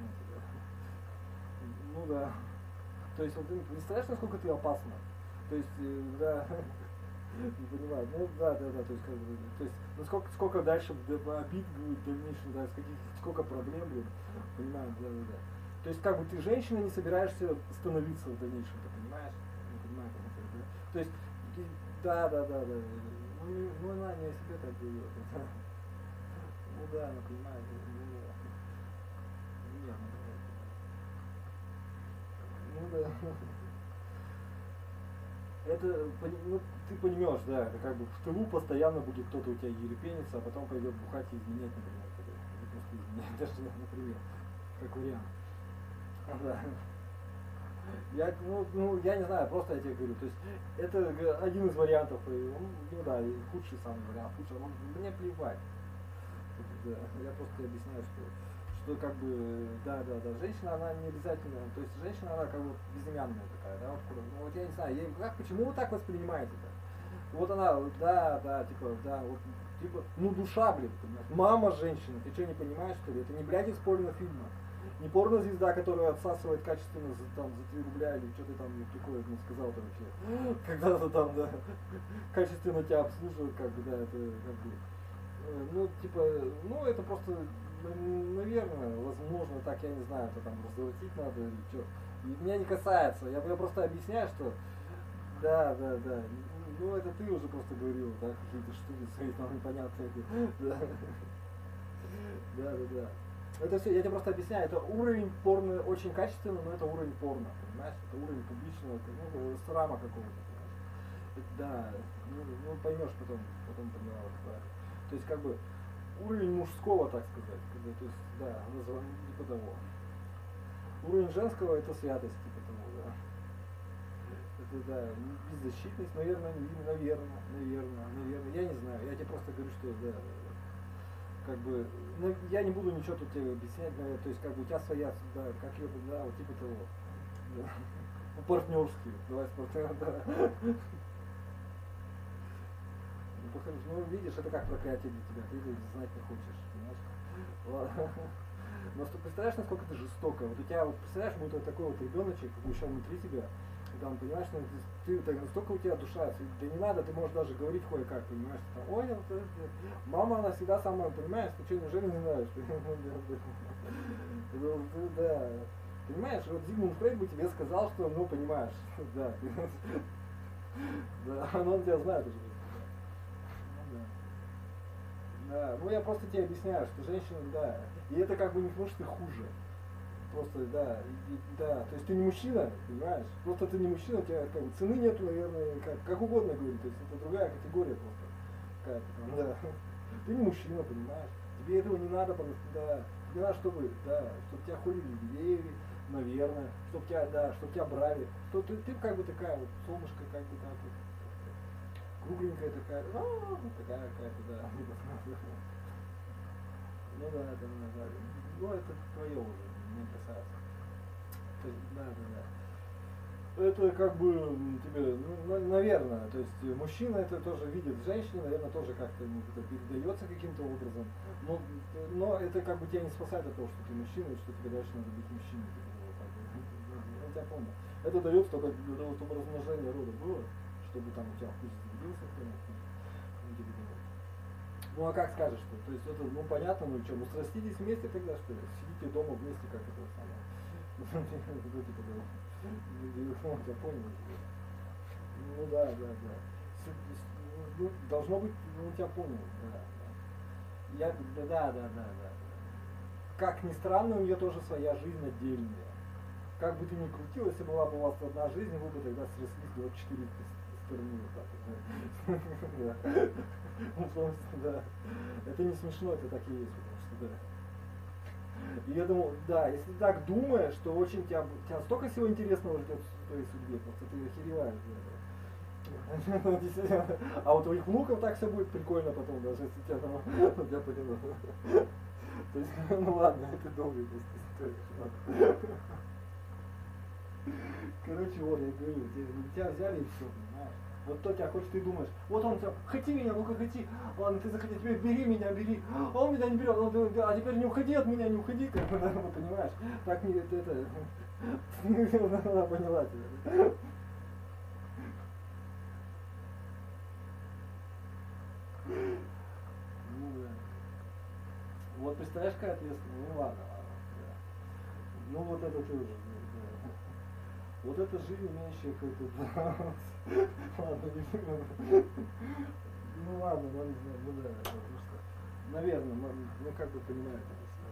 ну да, то есть вот ты представляешь, насколько ты опасна? То есть, да, не понимаю, ну да, то есть, как бы, то есть, ну сколько дальше обид будет в дальнейшем, да, сколько проблем будет, понимаю, да. То есть, как бы ты женщина не собираешься становиться в дальнейшем, ты понимаешь? Не понимаю, да? То есть, да, ну она не о себе так говорит, ну да, она понимает, ну да. Это, ну, ты поймешь, да, это как бы в тылу постоянно будет кто-то у тебя ерепениться, а потом пойдет бухать и изменять, например, или просто изменять, даже, например, как вариант. Да. Я не знаю, просто я тебе говорю, то есть это один из вариантов, ну да, и худший самый вариант, худший, мне плевать. Да, я просто тебе объясняю, что как бы, да, женщина, она не обязательно, то есть женщина, она как бы безымянная такая, да, вот я не знаю, почему вы так воспринимаете-то? Вот она, ну душа, блин, понимаешь? Мама женщина, ты что, не понимаешь, что ли? Это не, блядь, из порнофильма. Не порнозвезда, которая отсасывает качественно за 3 рубля или что ты там такое мне сказал-то вообще. Когда-то там, да, качественно тебя обслуживают, как бы, да, это как бы, это просто, наверное, возможно, так, я не знаю, это там разворотить надо или что. Меня не касается, я просто объясняю, что, да, это ты уже просто говорил, да, какие-то штуки свои там непонятные, да. Это все, я тебе просто объясняю, это уровень порно очень качественный, но это уровень порно, понимаешь? Это уровень публичного, срама какого-то, понимаешь? Да, поймешь потом поняла, да. То есть как бы уровень мужского, так сказать, то есть, да, типа того. Уровень женского это святость, типа того, да. Это, да, беззащитность, наверное, я не знаю, я тебе просто говорю, что, да. Как бы, я не буду ничего тут тебе объяснять, то есть как бы у тебя своя, да, как ее, да, вот типа того, да. Партнерский, давай партнер, да. Видишь, это как проклятие для тебя, ты знать не хочешь, понимаешь? Но представляешь, насколько это жестоко, вот у тебя, вот представляешь, будет вот такой вот ребеночек, еще внутри тебя, там, понимаешь, ты настолько у тебя душа, да не надо, ты можешь даже говорить кое-как, понимаешь, там, ой, мама, она всегда самая, понимаешь, ты что, неужели не знаешь? Да, понимаешь, вот Зигмунд Фрейд бы тебе сказал, что, понимаешь, да, он тебя знает уже. Да, я просто тебе объясняю, что женщина, да, и это как бы не потому, что ты хуже. Просто, да, то есть ты не мужчина, понимаешь? Просто ты не мужчина, у тебя как бы цены нету, наверное, как угодно говорить, то есть это другая категория просто. Какая-то, да. Ты не мужчина, понимаешь? Тебе этого не надо, да, тебе надо, чтобы тебя хулили геи, наверное, чтобы тебя брали, что ты как бы такая вот солнышко, как бы так вот. Кругленькая такая, такая какая-то, да. Это твое уже, не касается. Да. Это как бы тебе, наверное, то есть мужчина это тоже видит, женщина, наверное, тоже как-то передается каким-то образом. Но это как бы тебя не спасает от того, что ты мужчина, и что тебе дальше надо быть мужчиной. Я тебя понял. Это дается только для того, чтобы размножение рода было. Чтобы там у тебя вкус заведился, а как скажешь, что? То есть это, понятно, что, сраститесь вместе тогда, что ли? Сидите дома вместе, как это самое. Я понял. Да. Должно быть, тебя понял, да. Да. Как ни странно, у нее тоже своя жизнь отдельная. Как бы ты ни крутил, если была бы у вас одна жизнь, вы бы тогда срослись 24 стороны вот так вот. Да. Это не смешно, это так и есть, потому что да. И я думал, да, если ты так думаешь, то очень тебя столько всего интересного ждет в твоей судьбе, просто ты охереваешь. Да. А у твоих внуков так все будет прикольно потом, даже если тебя там, я понял. То есть, ладно, это долгая просто история. Короче, вот, я говорю, тебя взяли и все, понимаешь? Вот кто тебя хочет, ты думаешь, вот он тебя, хоти меня, ну-ка хоти, ладно, ты захоти, теперь бери меня, бери, а он меня не берет, а теперь не уходи от меня, не уходи, как бы, понимаешь? Так не, это, она поняла тебя. Вот представляешь, какая ответственность, ладно, да. Вот это ты уже. Вот это жизнь, имеющая какой-то баланс. Ладно, не знаю. Ладно, не знаю, да, потому что, наверное, как бы понимаете это все.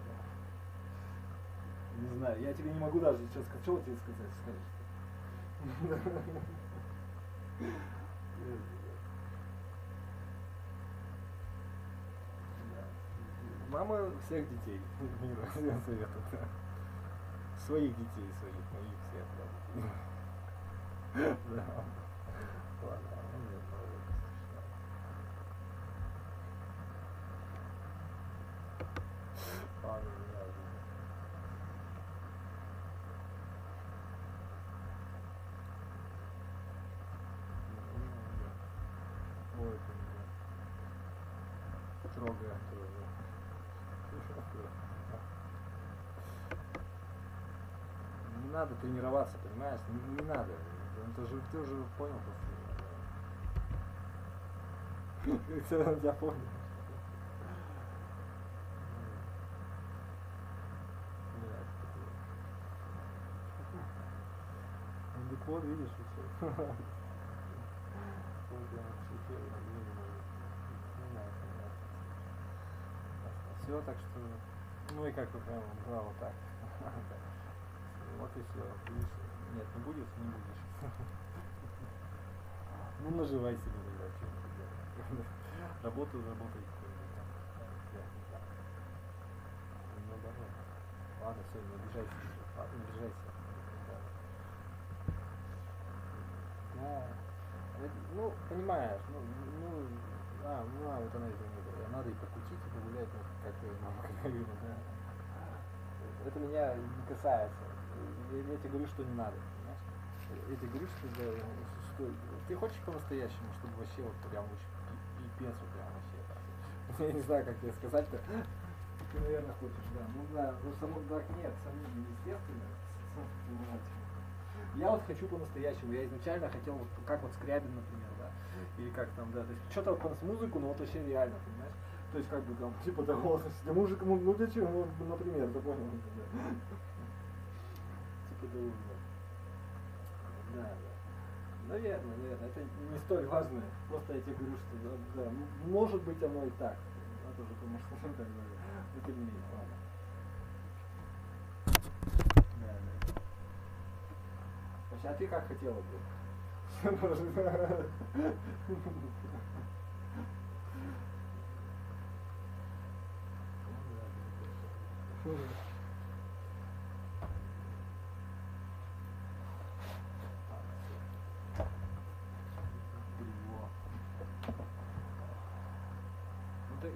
Не знаю, я тебе не могу даже сейчас сказать, что тебе сказать, скажешь. Мама всех детей мира, я советую. Своих детей, моих всех, да. Трогая тоже. Не надо тренироваться, понимаешь? Не надо. Это же ты уже понял просто. Я понял. Диплом, видишь, и все. Все, так что, ну и как бы прям, да, вот так. Вот и все. Нет, не будешь, не будешь. Ну наживай себе, да, работу работай. Ну давай. Ладно, все, не обижайся. Ладно, не обижайся. Да. Ну, понимаешь, вот она это не говорит. Надо и покутить, и погулять, ну, как мама говорила, да. Это меня не касается. Я тебе говорю, что не надо, понимаешь? Я тебе говорю, что, да, что ты хочешь по-настоящему, чтобы вообще вот прям пипец вот прям вообще. Я не знаю, как тебе сказать-то. Ты, наверное, хочешь, да. Ну да, ну само, да, нет, сомнения, естественно. Я вот хочу по-настоящему. Я изначально хотел, вот, как вот Скрябин, например, да. Или как там, да. То есть что-то по музыку, но вот вообще реально, понимаешь? То есть как бы там, типа того, для мужика, ну для чего, ну, например, ты понял? Типа того, да. Да. Наверное, это не столь важно. Просто я тебе говорю, что да, может быть оно и так. Это уже потому что так далее. Но тем не менее, ладно. А ты как хотела бы?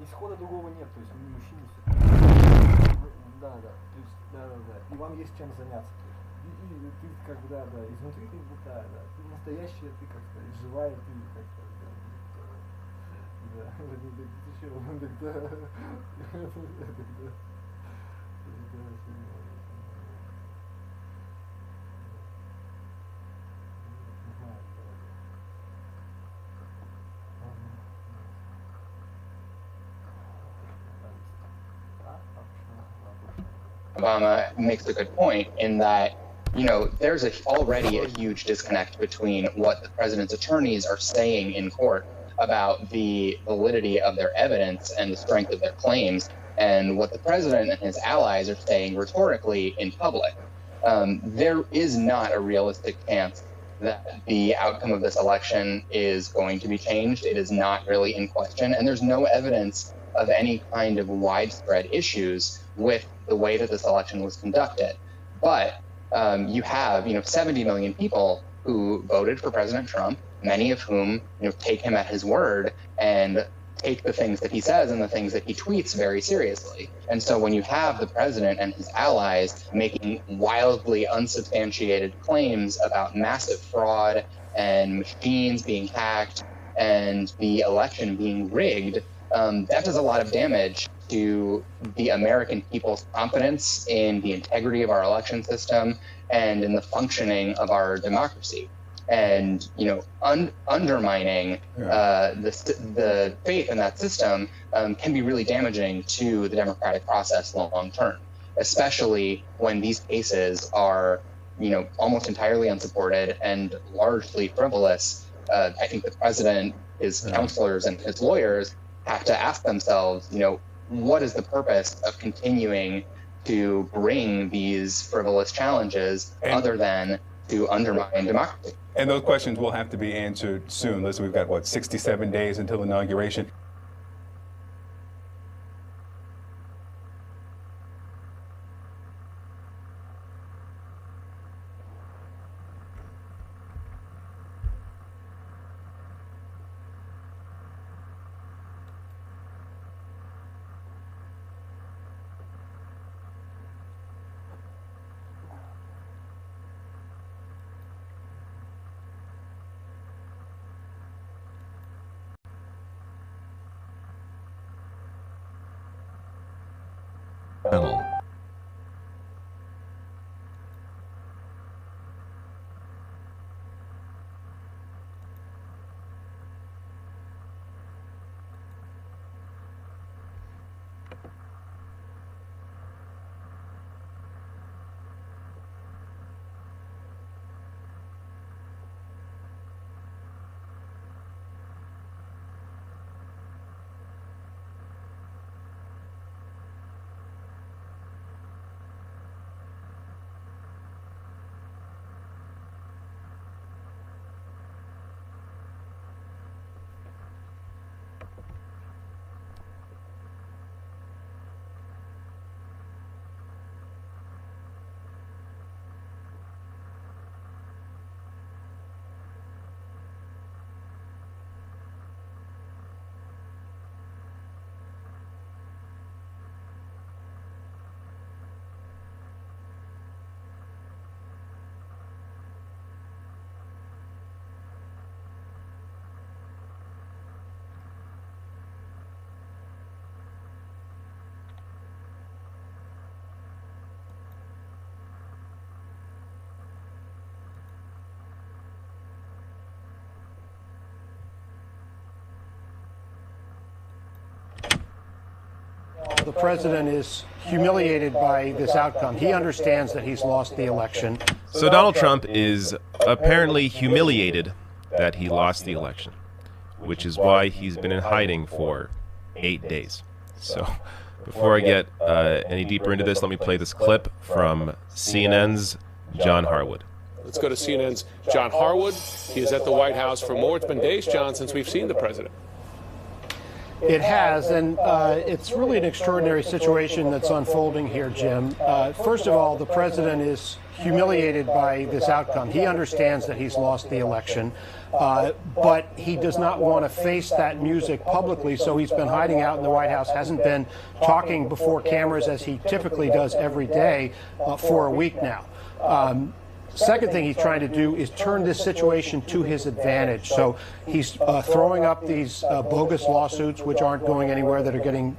Исхода другого нет, то есть вы не мужчины все. Да. То есть, да. И вам есть чем заняться. И ты как бы, да, изнутри ты, да, ты настоящая, ты как сказать, живая, ты как-то, да, ты чего, Obama makes a good point in that, there's already a huge disconnect between what the president's attorneys are saying in court about the validity of their evidence and the strength of their claims, and what the president and his allies are saying rhetorically in public. There is not a realistic chance that the outcome of this election is going to be changed. It is not really in question, and there's no evidence of any kind of widespread issues with the way that this election was conducted. But you have, 70 million people who voted for President Trump, many of whom, take him at his word and take the things that he says and the things that he tweets very seriously. And so when you have the president and his allies making wildly unsubstantiated claims about massive fraud and machines being hacked and the election being rigged, that does a lot of damage to the American people's confidence in the integrity of our election system and in the functioning of our democracy. And undermining the faith in that system can be really damaging to the democratic process long term, especially when these cases are almost entirely unsupported and largely frivolous. I think the president, his counselors, and his lawyers have to ask themselves, what is the purpose of continuing to bring these frivolous challenges other than to undermine democracy? And those questions will have to be answered soon. Listen, we've got, 67 days until inauguration. the president is humiliated by this outcome. He understands that he's lost the election. So Donald Trump is apparently humiliated that he lost the election, which is why he's been in hiding for 8 days. So before I get any deeper into this, let me play this clip from CNN's John Harwood. Let's go to CNN's John Harwood. He is at the White House for more. It's been days, John, since we've seen the president. It has, and it's really an extraordinary situation that's unfolding here, Jim. First of all, the president is humiliated by this outcome. He understands that he's lost the election, but he does not want to face that music publicly, so he's been hiding out in the White House, hasn't been talking before cameras as he typically does every day for a week now. Second thing he's trying to do is turn this situation to his advantage. So he's throwing up these bogus lawsuits, which aren't going anywhere, that are getting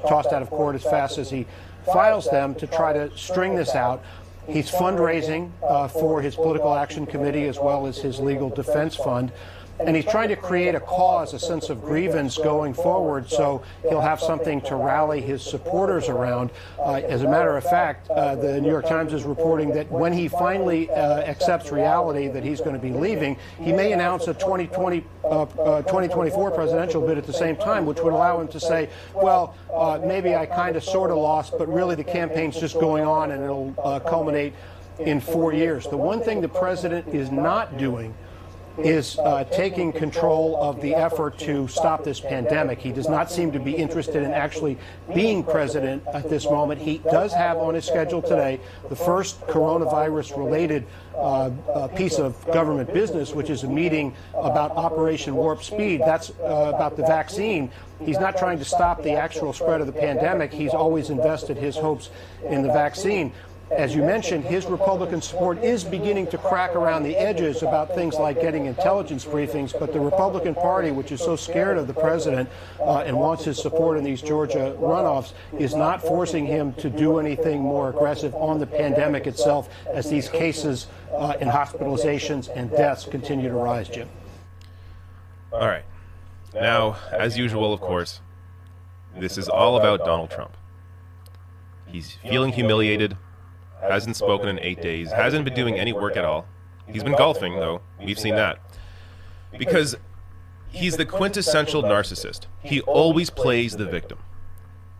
tossed out of court as fast as he files them, to try to string this out. He's fundraising for his political action committee as well as his legal defense fund. And he's trying to create a cause, a sense of grievance going forward, so he'll have something to rally his supporters around. As a matter of fact, the New York Times is reporting that when he finally accepts reality that he's going to be leaving, he may announce a 2024 presidential bid at the same time, which would allow him to say, well, maybe I kind of sort of lost, but really the campaign's just going on and it'll culminate in 4 years. The one thing the president is not doing is taking control of the effort to stop this pandemic. He does not seem to be interested in actually being president at this moment. He does have on his schedule today the first coronavirus-related piece of government business, which is a meeting about Operation Warp Speed. That's about the vaccine. He's not trying to stop the actual spread of the pandemic. He's always invested his hopes in the vaccine. As you mentioned, his Republican support is beginning to crack around the edges about things like getting intelligence briefings, but the Republican Party, which is so scared of the president and wants his support in these Georgia runoffs, is not forcing him to do anything more aggressive on the pandemic itself as these cases and hospitalizations and deaths continue to rise, Jim. All right. Now, as usual, of course, this is all about Donald Trump. He's feeling humiliated. Hasn't spoken in 8 days, hasn't been doing any work at all. He's been golfing, though. We've seen that. Because he's the quintessential narcissist. He always plays the victim.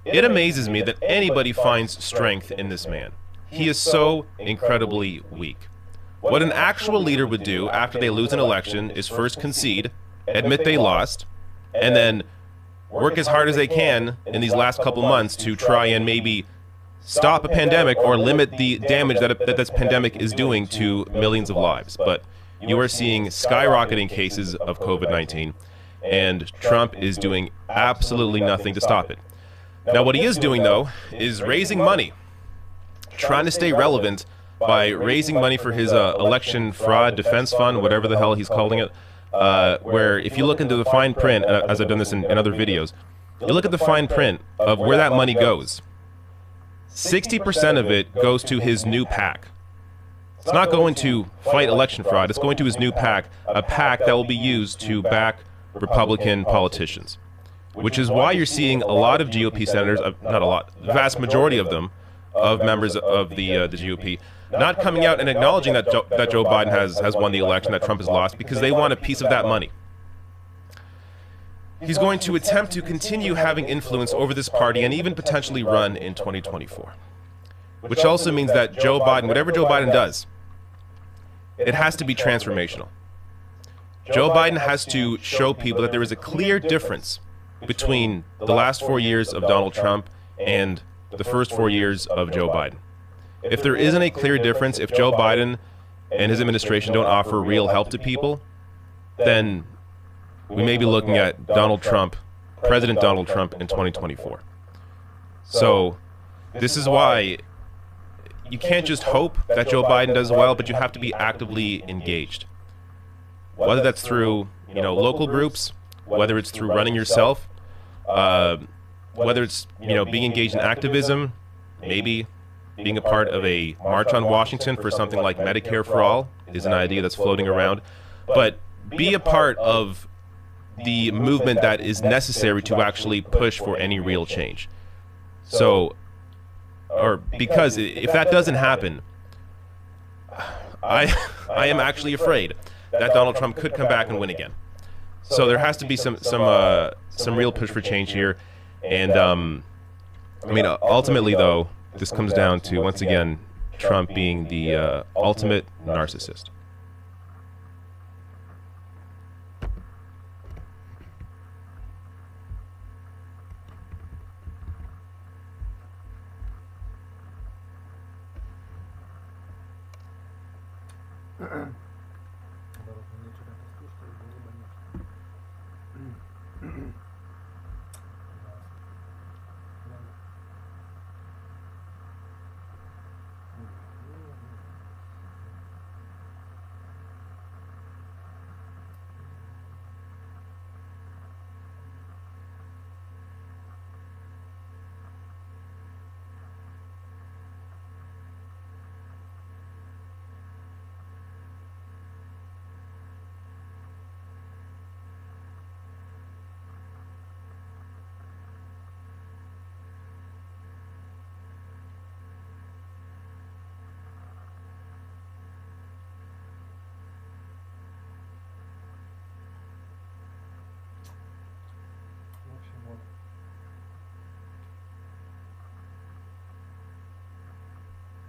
It amazes me that anybody finds strength in this man. He is so incredibly weak. What an actual leader would do after they lose an election is first concede, admit they lost, and then work as hard as they can in these last couple months to try and maybe stop a pandemic or limit the damage that this pandemic is doing to millions of lives. But you are seeing skyrocketing cases of COVID-19, and Trump is doing absolutely nothing to stop it. Now, what he is doing, though, is raising money, trying to stay relevant by raising money for his election fraud defense fund, whatever the hell he's calling it, where if you look into the fine print, as I've done this in other videos, you look at the fine print of where that money goes. 60% of it goes to his new PAC. It's not going to fight election fraud. It's going to his new PAC, a PAC that will be used to back Republican politicians, which is why you're seeing a lot of GOP senators, not a lot, the vast majority of them, of members of the GOP, not coming out and acknowledging that Joe Biden has won the election, that Trump has lost, because they want a piece of that money. He's going to attempt to continue having influence over this party and even potentially run in 2024. Which also means that Joe Biden, whatever Joe Biden does, it has to be transformational. Joe Biden has to show people that there is a clear difference between the last 4 years of Donald Trump and the first 4 years of Joe Biden. If there isn't a clear difference, if Joe Biden and his administration don't offer real help to people, then we may be looking at Donald Trump, President Donald Trump in 2024. So this is why you can't just hope that Joe Biden does well, but you have to be actively engaged. Whether that's through, local groups, whether it's through running yourself, whether it's, being engaged in activism, maybe being a part of a march on Washington for something like Medicare for All is an idea that's floating around. But be a part of the movement that is necessary to actually push for any real change. So, or because if that doesn't happen, I am actually afraid that Donald Trump could come back and win again. So there has to be some real push for change here. And I mean, ultimately though, this comes down to, once again, Trump being the ultimate narcissist.